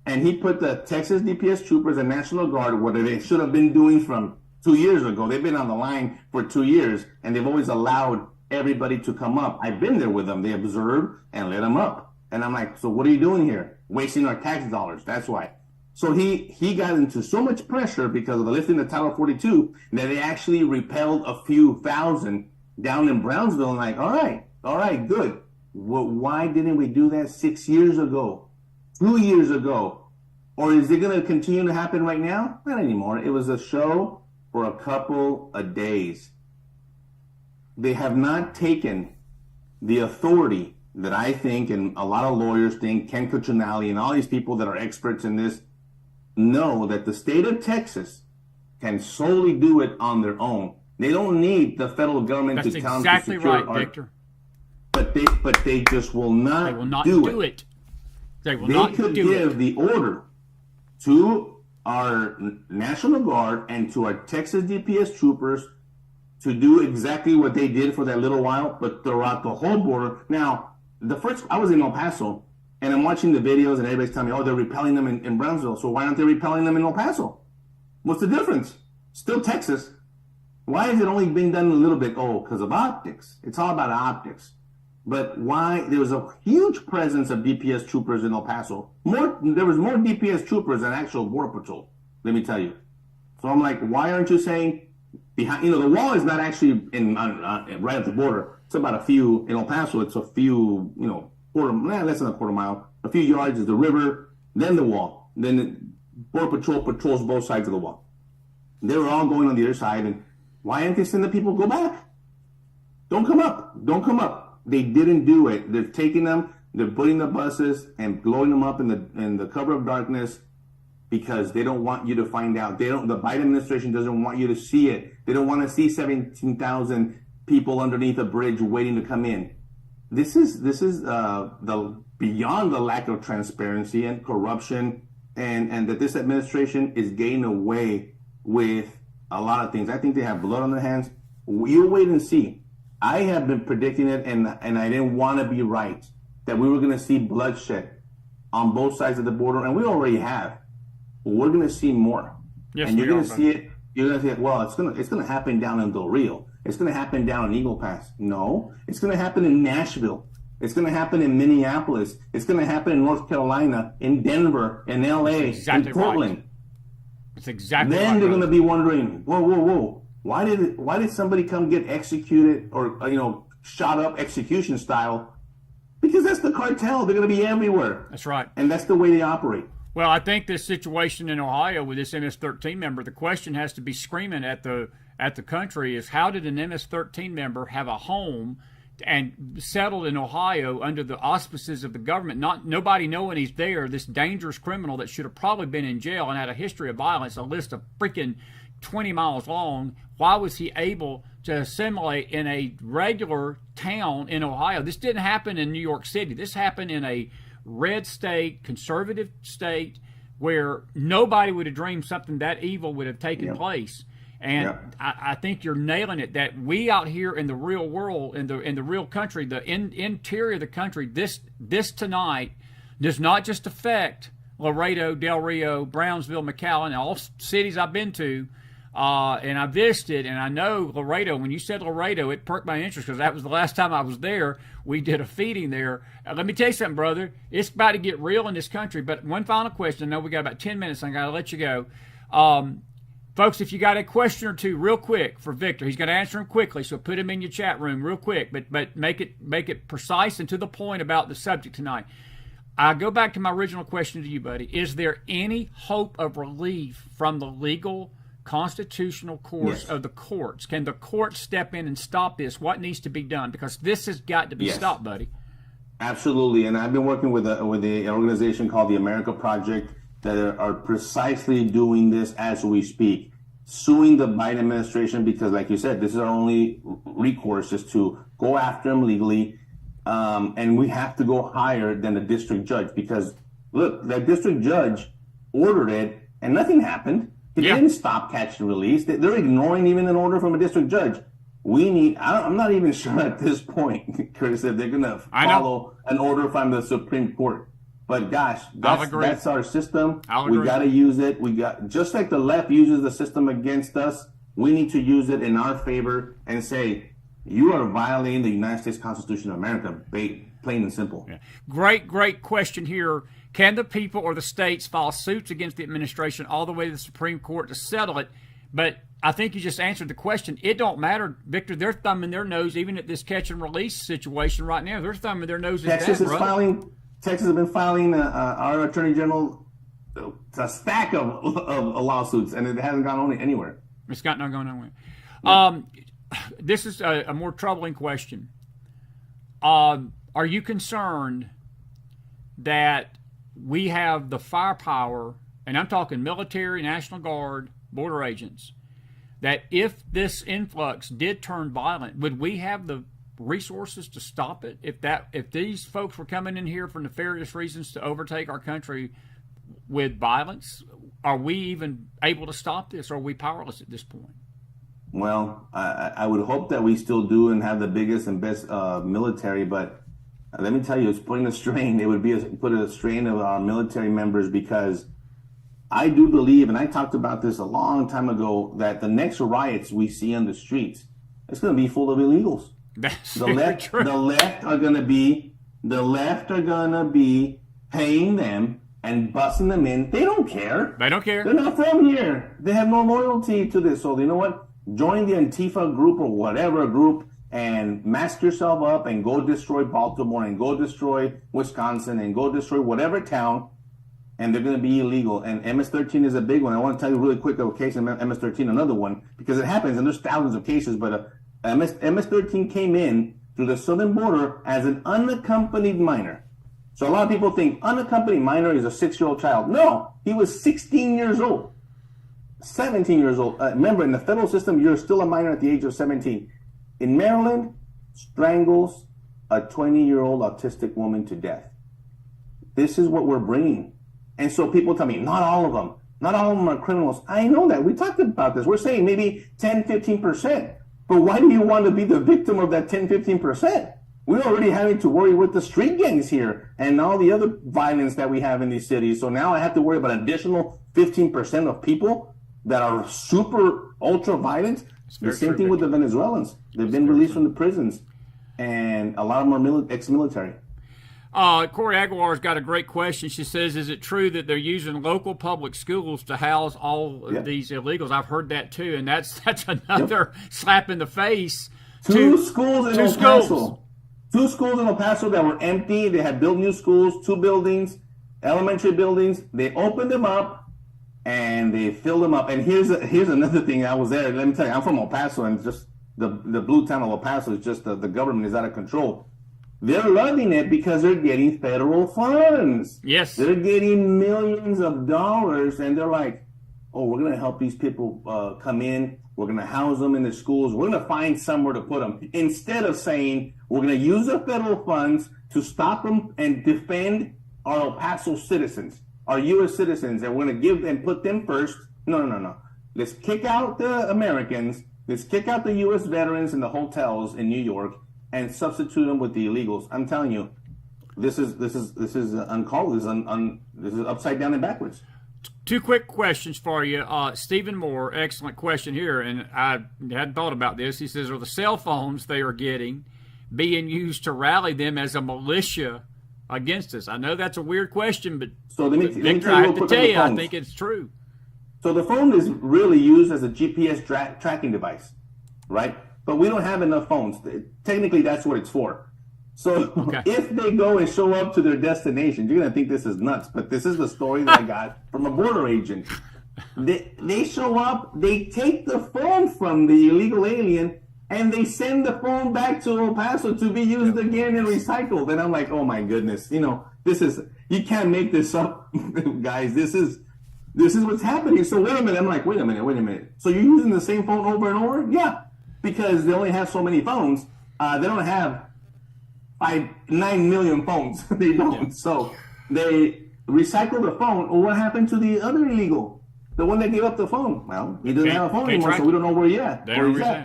And he put the Texas DPS troopers and National Guard, what they should have been doing from 2 years ago. They've been on the line for 2 years, and they've always allowed everybody to come up. I've been there with them. They observed and let them up. And I'm like, so what are you doing here? Wasting our tax dollars. That's why. So he got into so much pressure because of the lifting of Title 42 that they actually repelled a few thousand down in Brownsville. And like, all right, good. Well, why didn't we do that 6 years ago, 2 years ago? Or is it going to continue to happen right now? Not anymore. It was a show for a couple of days. They have not taken the authority that I think, and a lot of lawyers think, Ken Cuccinelli and all these people that are experts in this, know that the state of Texas can solely do it on their own. They don't need the federal government That's to come exactly to secure right, Victor. But they just will not, They will not do it. They will They not could do give it. the order to our National Guard and to our Texas DPS troopers to do exactly what they did for that little while, but throughout the whole border. Now, I was in El Paso, and I'm watching the videos, and everybody's telling me, oh, they're repelling them in Brownsville. So why aren't they repelling them in El Paso? What's the difference? Still Texas. Why is it only being done a little bit? Oh, because of optics. It's all about optics. But why? There was a huge presence of DPS troopers in El Paso. There was more DPS troopers than actual Border Patrol, let me tell you. So I'm like, why aren't you saying behind? The wall is not actually right at the border. It's about a few in El Paso. It's a few, less than a quarter mile. A few yards is the river, then the wall. Then Border Patrol patrols both sides of the wall. They were all going on the other side, and why aren't they sending people go back? Don't come up. Don't come up. They didn't do it. They're taking them, they're putting the buses and blowing them up in the cover of darkness because they don't want you to find out. The Biden administration doesn't want you to see it. They don't want to see 17,000 people underneath a bridge waiting to come in. This is the beyond the lack of transparency and corruption, and that this administration is getting away with a lot of things. I think they have blood on their hands. You'll wait and see. I have been predicting it, and I didn't want to be right, that we were going to see bloodshed on both sides of the border, and we already have. But we're going to see more. Yes, and you're going to see it. You're going to see it. Well, it's going to happen down in Del Rio. It's going to happen down in Eagle Pass. No, it's going to happen in Nashville. It's going to happen in Minneapolis. It's going to happen in North Carolina, in Denver, in LA, in Portland. Right. It's exactly right. Then they're going to be wondering, whoa. Why did somebody come get executed or shot up execution style? Because that's the cartel. They're going to be everywhere. That's right. And that's the way they operate. Well, I think this situation in Ohio with this MS-13 member, the question has to be screaming at the country is, how did an MS-13 member have a home and settled in Ohio under the auspices of the government, nobody knowing he's there, this dangerous criminal that should have probably been in jail and had a history of violence, a list of freaking 20 miles long. Why was he able to assimilate in a regular town in Ohio? This didn't happen in New York City. This happened in a red state, conservative state, where nobody would have dreamed something that evil would have taken place. And I think you're nailing it, that we out here in the real world, in the real country, the interior of the country, this tonight does not just affect Laredo, Del Rio, Brownsville, McAllen, all cities I've been to, and I visited, and I know Laredo. When you said Laredo, it perked my interest because that was the last time I was there. We did a feeding there. Let me tell you something, brother. It's about to get real in this country. But one final question. I know we got about 10 minutes. I got to let you go. Folks, if you got a question or two real quick for Victor, he's going to answer them quickly, so put him in your chat room real quick, but make it precise and to the point about the subject tonight. I go back to my original question to you, buddy. Is there any hope of relief from the legal constitutional course of the courts? Can the courts step in and stop this? What needs to be done? Because this has got to be stopped, buddy. Absolutely, and I've been working with an organization called the America Project that are precisely doing this as we speak, suing the Biden administration because, like you said, this is our only recourse is to go after them legally, and we have to go higher than the district judge because, look, the district judge ordered it and nothing happened. It didn't stop catch and release. They're ignoring even an order from a district judge. I'm not even sure at this point, Curtis, if they're going to follow an order from the Supreme Court. But gosh, that's our system. We got to use it. Just like the left uses the system against us, we need to use it in our favor and say, you are violating the United States Constitution of America, plain and simple. Yeah. Great question here. Can the people or the states file suits against the administration all the way to the Supreme Court to settle it? But I think you just answered the question. It don't matter, Victor. They're thumbing their nose, even at this catch and release situation right now. They're thumbing their nose at Texas has been filing our Attorney General a stack of lawsuits, and it hasn't gone anywhere. It's not going anywhere. This is a more troubling question. Are you concerned that we have the firepower, and I'm talking military, National Guard, border agents, that if this influx did turn violent, would we have the resources to stop it? If these folks were coming in here for nefarious reasons to overtake our country with violence, are we even able to stop this, or are we powerless at this point? Well, I would hope that we still do and have the biggest and best military, but let me tell you, it's putting a strain. It would be put a strain of our military members because I do believe, and I talked about this a long time ago, that the next riots we see on the streets, it's going to be full of illegals. That's the left are going to be paying them and busing them in. They don't care. They're not from here. They have no loyalty to this. So you know what? Join the Antifa group or whatever group and mask yourself up and go destroy Baltimore and go destroy Wisconsin and go destroy whatever town, and they're going to be illegal. And MS-13 is a big one. I want to tell you really quick of a case in MS-13, another one, because it happens, and there's thousands of cases, but MS-13 came in through the southern border as an unaccompanied minor. So a lot of people think unaccompanied minor is a 6-year-old child. No, he was 16 years old, 17 years old. Remember, in the federal system, you're still a minor at the age of 17. In Maryland, strangles a 20-year-old autistic woman to death. This is what we're bringing. And so people tell me, not all of them are criminals. I know that. We talked about this. We're saying maybe 10, 15%. But why do you want to be the victim of that 10, 15%? We're already having to worry with the street gangs here and all the other violence that we have in these cities. So now I have to worry about an additional 15% of people that are super ultra violent. The same thing with the Venezuelans. They've been released from the prisons, and a lot of them are ex-military. Corey Aguilar's got a great question. She says, is it true that they're using local public schools to house all of these illegals? I've heard that too, and that's another slap in the face. Two schools in El Paso. 2 schools in El Paso that were empty. They had built new schools, 2 buildings, elementary buildings. They opened them up and they filled them up. And here's another thing. I was there. Let me tell you, I'm from El Paso, and just the blue town of El Paso is just the government is out of control. They're loving it because they're getting federal funds. Yes. They're getting millions of dollars, and they're like, oh, we're going to help these people come in. We're going to house them in the schools. We're going to find somewhere to put them. Instead of saying, we're going to use the federal funds to stop them and defend our El Paso citizens, our U.S. citizens, and we're going to give and put them first. No. Let's kick out the Americans. Let's kick out the U.S. veterans in the hotels in New York and substitute them with the illegals. I'm telling you, this is uncalled. This is upside down and backwards. 2 quick questions for you. Stephen Moore, excellent question here, and I hadn't thought about this. He says, are the cell phones they are getting being used to rally them as a militia against us? I know that's a weird question, but so let me Victor, I have to tell you, I think it's true. So the phone is really used as a GPS tracking device, right? But we don't have enough phones. Technically, that's what it's for. So if they go and show up to their destination, you're going to think this is nuts, but this is the story that I got from a border agent. They show up, they take the phone from the illegal alien, and they send the phone back to El Paso to be used again and recycled. And I'm like, oh my goodness, you can't make this up, guys. This is what's happening. So wait a minute. So you're using the same phone over and over? Yeah, because they only have so many phones. They don't have 9 million phones. They don't. So they recycle the phone. Well, what happened to the other illegal? The one that gave up the phone? Well, he doesn't have a phone anymore, so we don't know where he's at.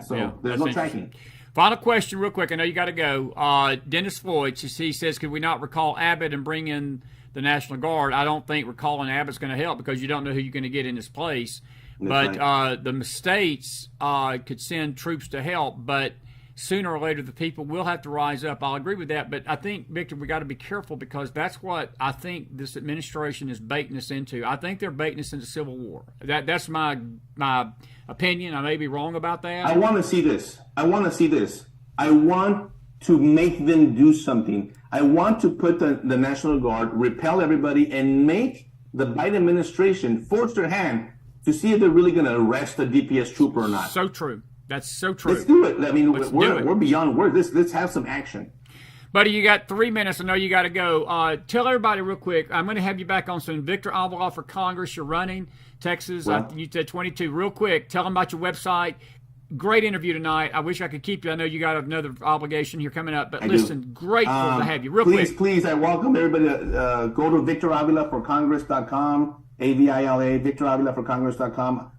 So there's no tracking. Final question real quick. I know you got to go. Dennis Floyd, he says, could we not recall Abbott and bring in the National Guard? I don't think recalling Abbott's going to help because you don't know who you're going to get in his place. That's right. The states could send troops to help, but sooner or later the people will have to rise up. I'll agree with that, but I think, Victor, we got to be careful because that's what I think this administration is baiting us into. I think they're baiting us into civil war. That's my opinion. I may be wrong about that. I want to see this. I want to make them do something. I want to put the National Guard, repel everybody, and make the Biden administration force their hand to see if they're really going to arrest a DPS trooper or not. So true. That's so true. Let's do it. I mean, we're beyond words. Let's have some action. Buddy, you got 3 minutes. I know you got to go. Tell everybody real quick. I'm going to have you back on soon. Victor Avila for Congress. You're running Texas. You said 22. Real quick, tell them about your website. Great interview tonight. I wish I could keep you. I know you got another obligation here coming up. But listen, grateful to have you. Real quick. Please, I welcome everybody to go to VictorAvilaForCongress.com, AVILA, VictorAvilaForCongress.com.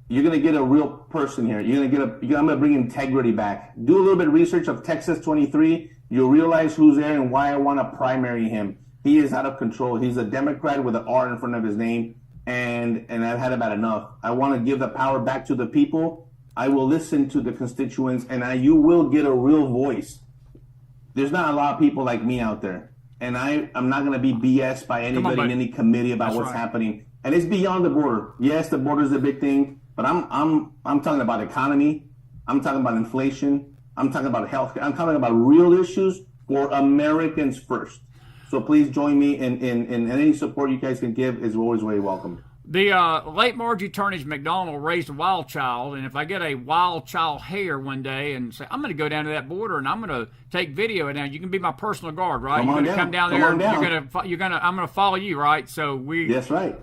You're going to get a real person here. I'm going to bring integrity back. Do a little bit of research of Texas 23. You'll realize who's there and why I want to primary him. He is out of control. He's a Democrat with an R in front of his name, and I've had about enough. I want to give the power back to the people. I will listen to the constituents, and you will get a real voice. There's not a lot of people like me out there, and I'm not going to be BS by anybody in any committee about what's happening. And it's beyond the border. Yes, the border is a big thing. But I'm talking about economy. I'm talking about inflation. I'm talking about health. I'm talking about real issues for Americans first. So please join me in any support you guys can give is always very welcome. The late Margie Turnage McDonald raised a wild child, and if I get a wild child hair one day and say, I'm going to go down to that border and I'm going to take video of it, now you can be my personal guard, right? You're going to come down there. I'm going to follow you, right? So That's right.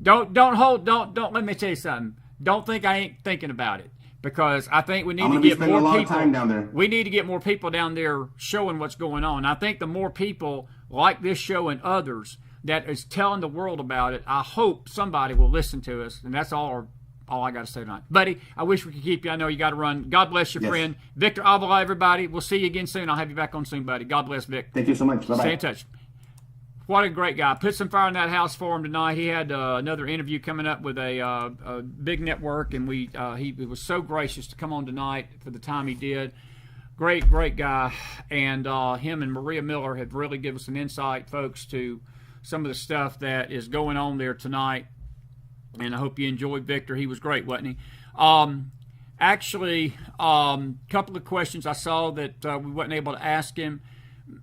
Don't let me tell you something. Don't think I ain't thinking about it because I think we need to get more people. Time down there. We need to get more people down there showing what's going on. I think the more people like this show and others that is telling the world about it, I hope somebody will listen to us. And that's all I got to say tonight. Buddy, I wish we could keep you. I know you got to run. God bless your friend. Victor Avila, everybody. We'll see you again soon. I'll have you back on soon, buddy. God bless, Vic. Thank you so much. Bye-bye. Stay in touch. What a great guy. Put some fire in that house for him tonight. He had another interview coming up with a big network, and he was so gracious to come on tonight for the time he did. Great guy. And him and Maria Miller have really given us an insight, folks, to some of the stuff that is going on there tonight. And I hope you enjoyed Victor. He was great, wasn't he? Actually, couple of questions I saw that we wasn't able to ask him.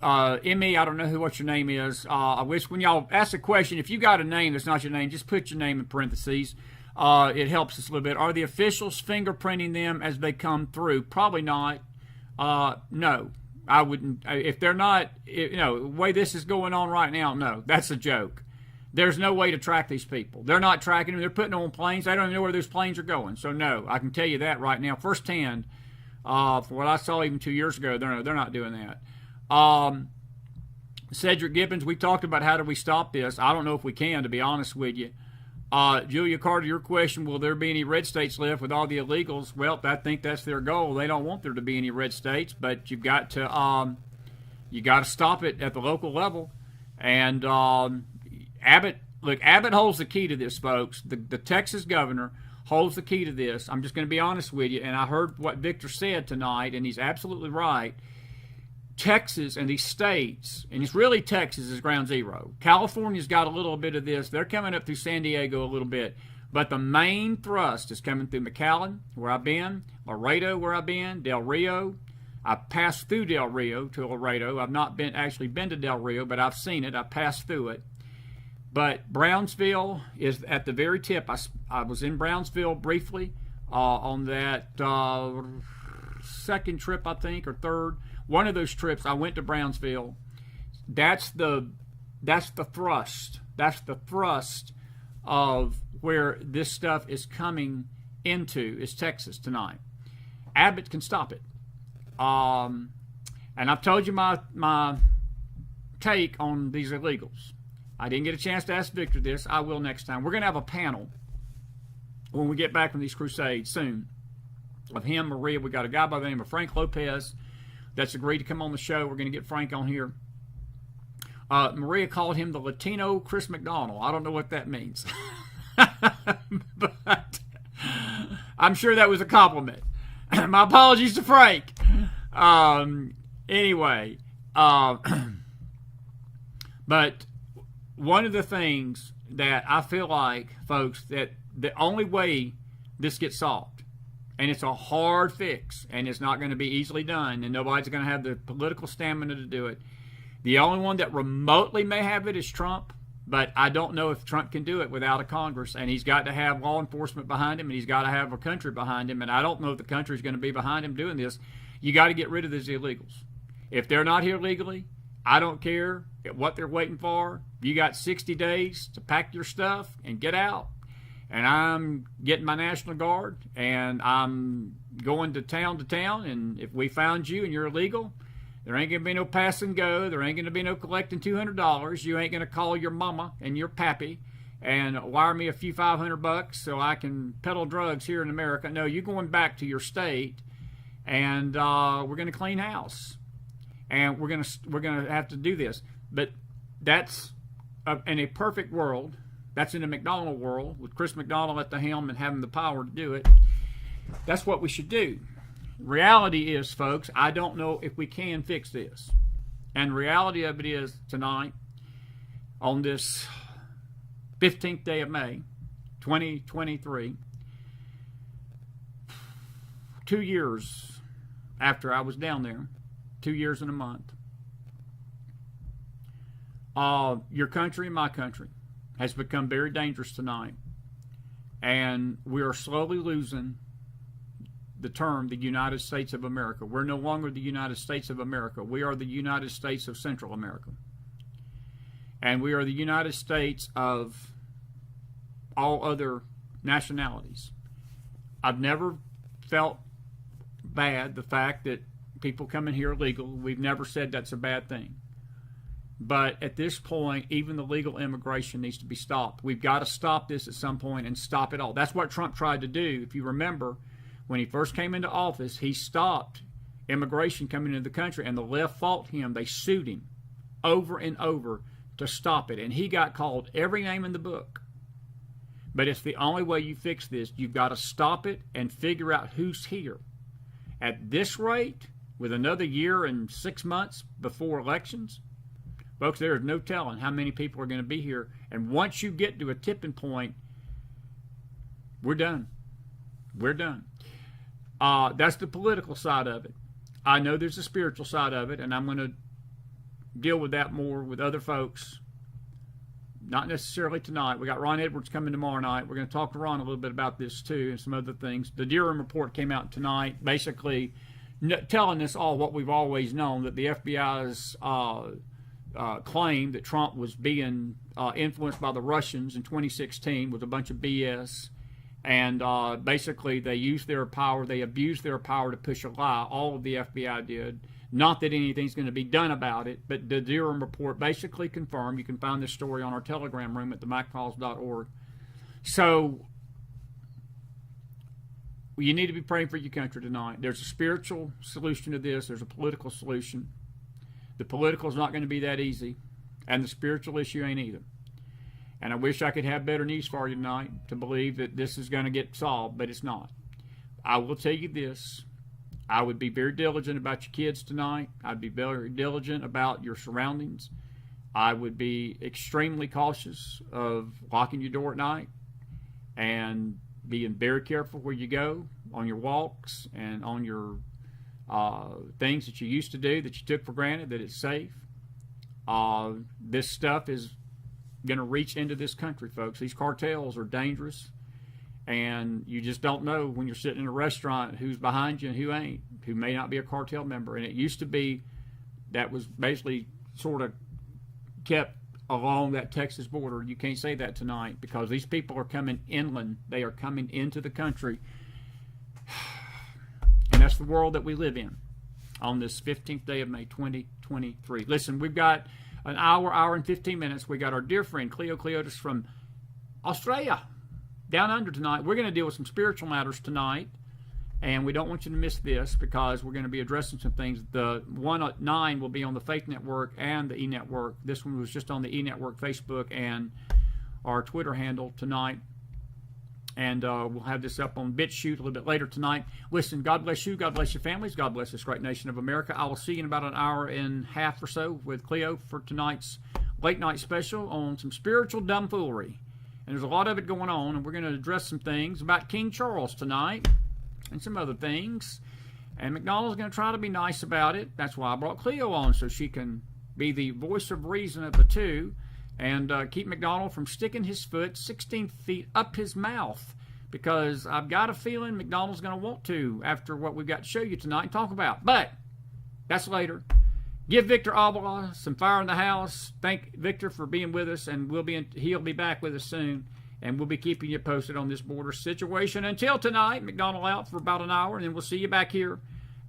Emmy, I don't know what your name is. I wish when y'all ask a question, if you got a name that's not your name, just put your name in parentheses. It helps us a little bit. Are the officials fingerprinting them as they come through? Probably not. No, I wouldn't. If they're not, the way this is going on right now, no, that's a joke. There's no way to track these people. They're not tracking them. They're putting them on planes. They don't even know where those planes are going. So no, I can tell you that right now, firsthand. For what I saw even 2 years ago, they're not doing that. Cedric Gibbons, we talked about how do we stop this. I don't know if we can, to be honest with you. Julia Carter, your question, will there be any red states left with all the illegals? Well, I think that's their goal. They don't want there to be any red states, but you've got to stop it at the local level. And Abbott holds the key to this, folks. The Texas governor holds the key to this. I'm just going to be honest with you, and I heard what Victor said tonight, and he's absolutely right. Texas and these states, and it's really Texas is ground zero. California's got a little bit of this. They're coming up through San Diego a little bit. But the main thrust is coming through McAllen, where I've been, Laredo, where I've been, Del Rio. I passed through Del Rio to Laredo. I've not actually been to Del Rio, but I've seen it. I passed through it. But Brownsville is at the very tip. I was in Brownsville briefly on that second trip, I think, or third. One of those trips, I went to Brownsville. That's the thrust. That's the thrust of where this stuff is coming into, is Texas tonight. Abbott can stop it. And I've told you my take on these illegals. I didn't get a chance to ask Victor this. I will next time. We're going to have a panel when we get back from these crusades soon of him, Maria. We got a guy by the name of Frank Lopez that's agreed to come on the show. We're going to get Frank on here. Maria called him the Latino Chris McDonald. I don't know what that means. But I'm sure that was a compliment. My apologies to Frank. Anyway, but one of the things that I feel like, folks, that the only way this gets solved, and it's a hard fix, and it's not going to be easily done, and nobody's going to have the political stamina to do it. The only one that remotely may have it is Trump, but I don't know if Trump can do it without a Congress, and he's got to have law enforcement behind him, and he's got to have a country behind him, and I don't know if the country's going to be behind him doing this. You got to get rid of these illegals. If they're not here legally, I don't care what they're waiting for. You got 60 days to pack your stuff and get out. And I'm getting my National Guard, and I'm going to town, and if we found you and you're illegal, there ain't going to be no pass and go. There ain't going to be no collecting $200. You ain't going to call your mama and your pappy and wire me a few $500 so I can peddle drugs here in America. No, you're going back to your state, and we're going to clean house. And we're gonna have to do this. But that's in a perfect world. That's in a McDonald world with Chris McDonald at the helm and having the power to do it. That's what we should do. Reality is, folks, I don't know if we can fix this. And reality of it is tonight, on this 15th day of May, 2023, 2 years after I was down there, 2 years and a month, your country and my country has become very dangerous tonight. And we are slowly losing the term, the United States of America. We're no longer the United States of America. We are the United States of Central America. And we are the United States of all other nationalities. I've never felt bad, the fact that people coming here illegal. We've never said that's a bad thing. But at this point, even the legal immigration needs to be stopped. We've got to stop this at some point and stop it all. That's what Trump tried to do. If you remember, when he first came into office, he stopped immigration coming into the country, and the left fought him. They sued him over and over to stop it, and he got called every name in the book. But it's the only way you fix this. You've got to stop it and figure out who's here. At this rate, with another year and 6 months before elections, folks, there is no telling how many people are going to be here. And once you get to a tipping point, we're done. We're done. That's the political side of it. I know there's a spiritual side of it, and I'm going to deal with that more with other folks. Not necessarily tonight. We got Ron Edwards coming tomorrow night. We're going to talk to Ron a little bit about this too and some other things. The Durham report came out tonight, basically telling us all what we've always known, that the FBI's claim that Trump was being influenced by the Russians in 2016 was a bunch of BS. And basically, they used their power, they abused their power to push a lie. All of the FBI did. Not that anything's going to be done about it, but the Durham report basically confirmed. You can find this story on our Telegram room at themacfiles.org. So, you need to be praying for your country tonight. There's a spiritual solution to this. There's a political solution. The political is not going to be that easy, and the spiritual issue ain't either. And I wish I could have better news for you tonight to believe that this is going to get solved, but it's not. I will tell you this. I would be very diligent about your kids tonight. I'd be very diligent about your surroundings. I would be extremely cautious of locking your door at night. and being very careful where you go on your walks and on your things that you used to do that you took for granted, that it's safe. This stuff is going to reach into this country, folks. These cartels are dangerous, and you just don't know when you're sitting in a restaurant who's behind you and who ain't, who may not be a cartel member. And it used to be that was basically sort of kept along that Texas border. You can't say that tonight because these people are coming inland. They are coming into the country. And that's the world that we live in on this 15th day of May 2023. Listen, we've got an hour and 15 minutes. We got our dear friend Cleo Cleotis from Australia down under tonight. We're going to deal with some spiritual matters tonight, and we don't want you to miss this because we're going to be addressing some things. The one at 9 will be on the Faith Network and the E-Network. This one was just on the E-Network Facebook and our Twitter handle tonight. And we'll have this up on BitChute a little bit later tonight. Listen, God bless you. God bless your families. God bless this great nation of America. I will see you in about an hour and a half or so with Cleo for tonight's late night special on some spiritual dumfoolery. And there's a lot of it going on, and we're going to address some things about King Charles tonight and some other things. And McDonald's going to try to be nice about it. That's why I brought Cleo on, so she can be the voice of reason of the two and keep McDonald from sticking his foot 16 feet up his mouth, because I've got a feeling McDonald's going to want to after what we've got to show you tonight and talk about. But that's later. Give Victor Avila some fire in the house. Thank Victor for being with us, and he'll be back with us soon, and we'll be keeping you posted on this border situation. Until tonight, McDonald out for about an hour, and then we'll see you back here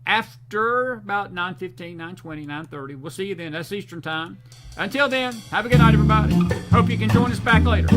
after about 9:15, 9:20, 9:30. We'll see you then. That's Eastern time. Until then, have a good night, everybody. Hope you can join us back later.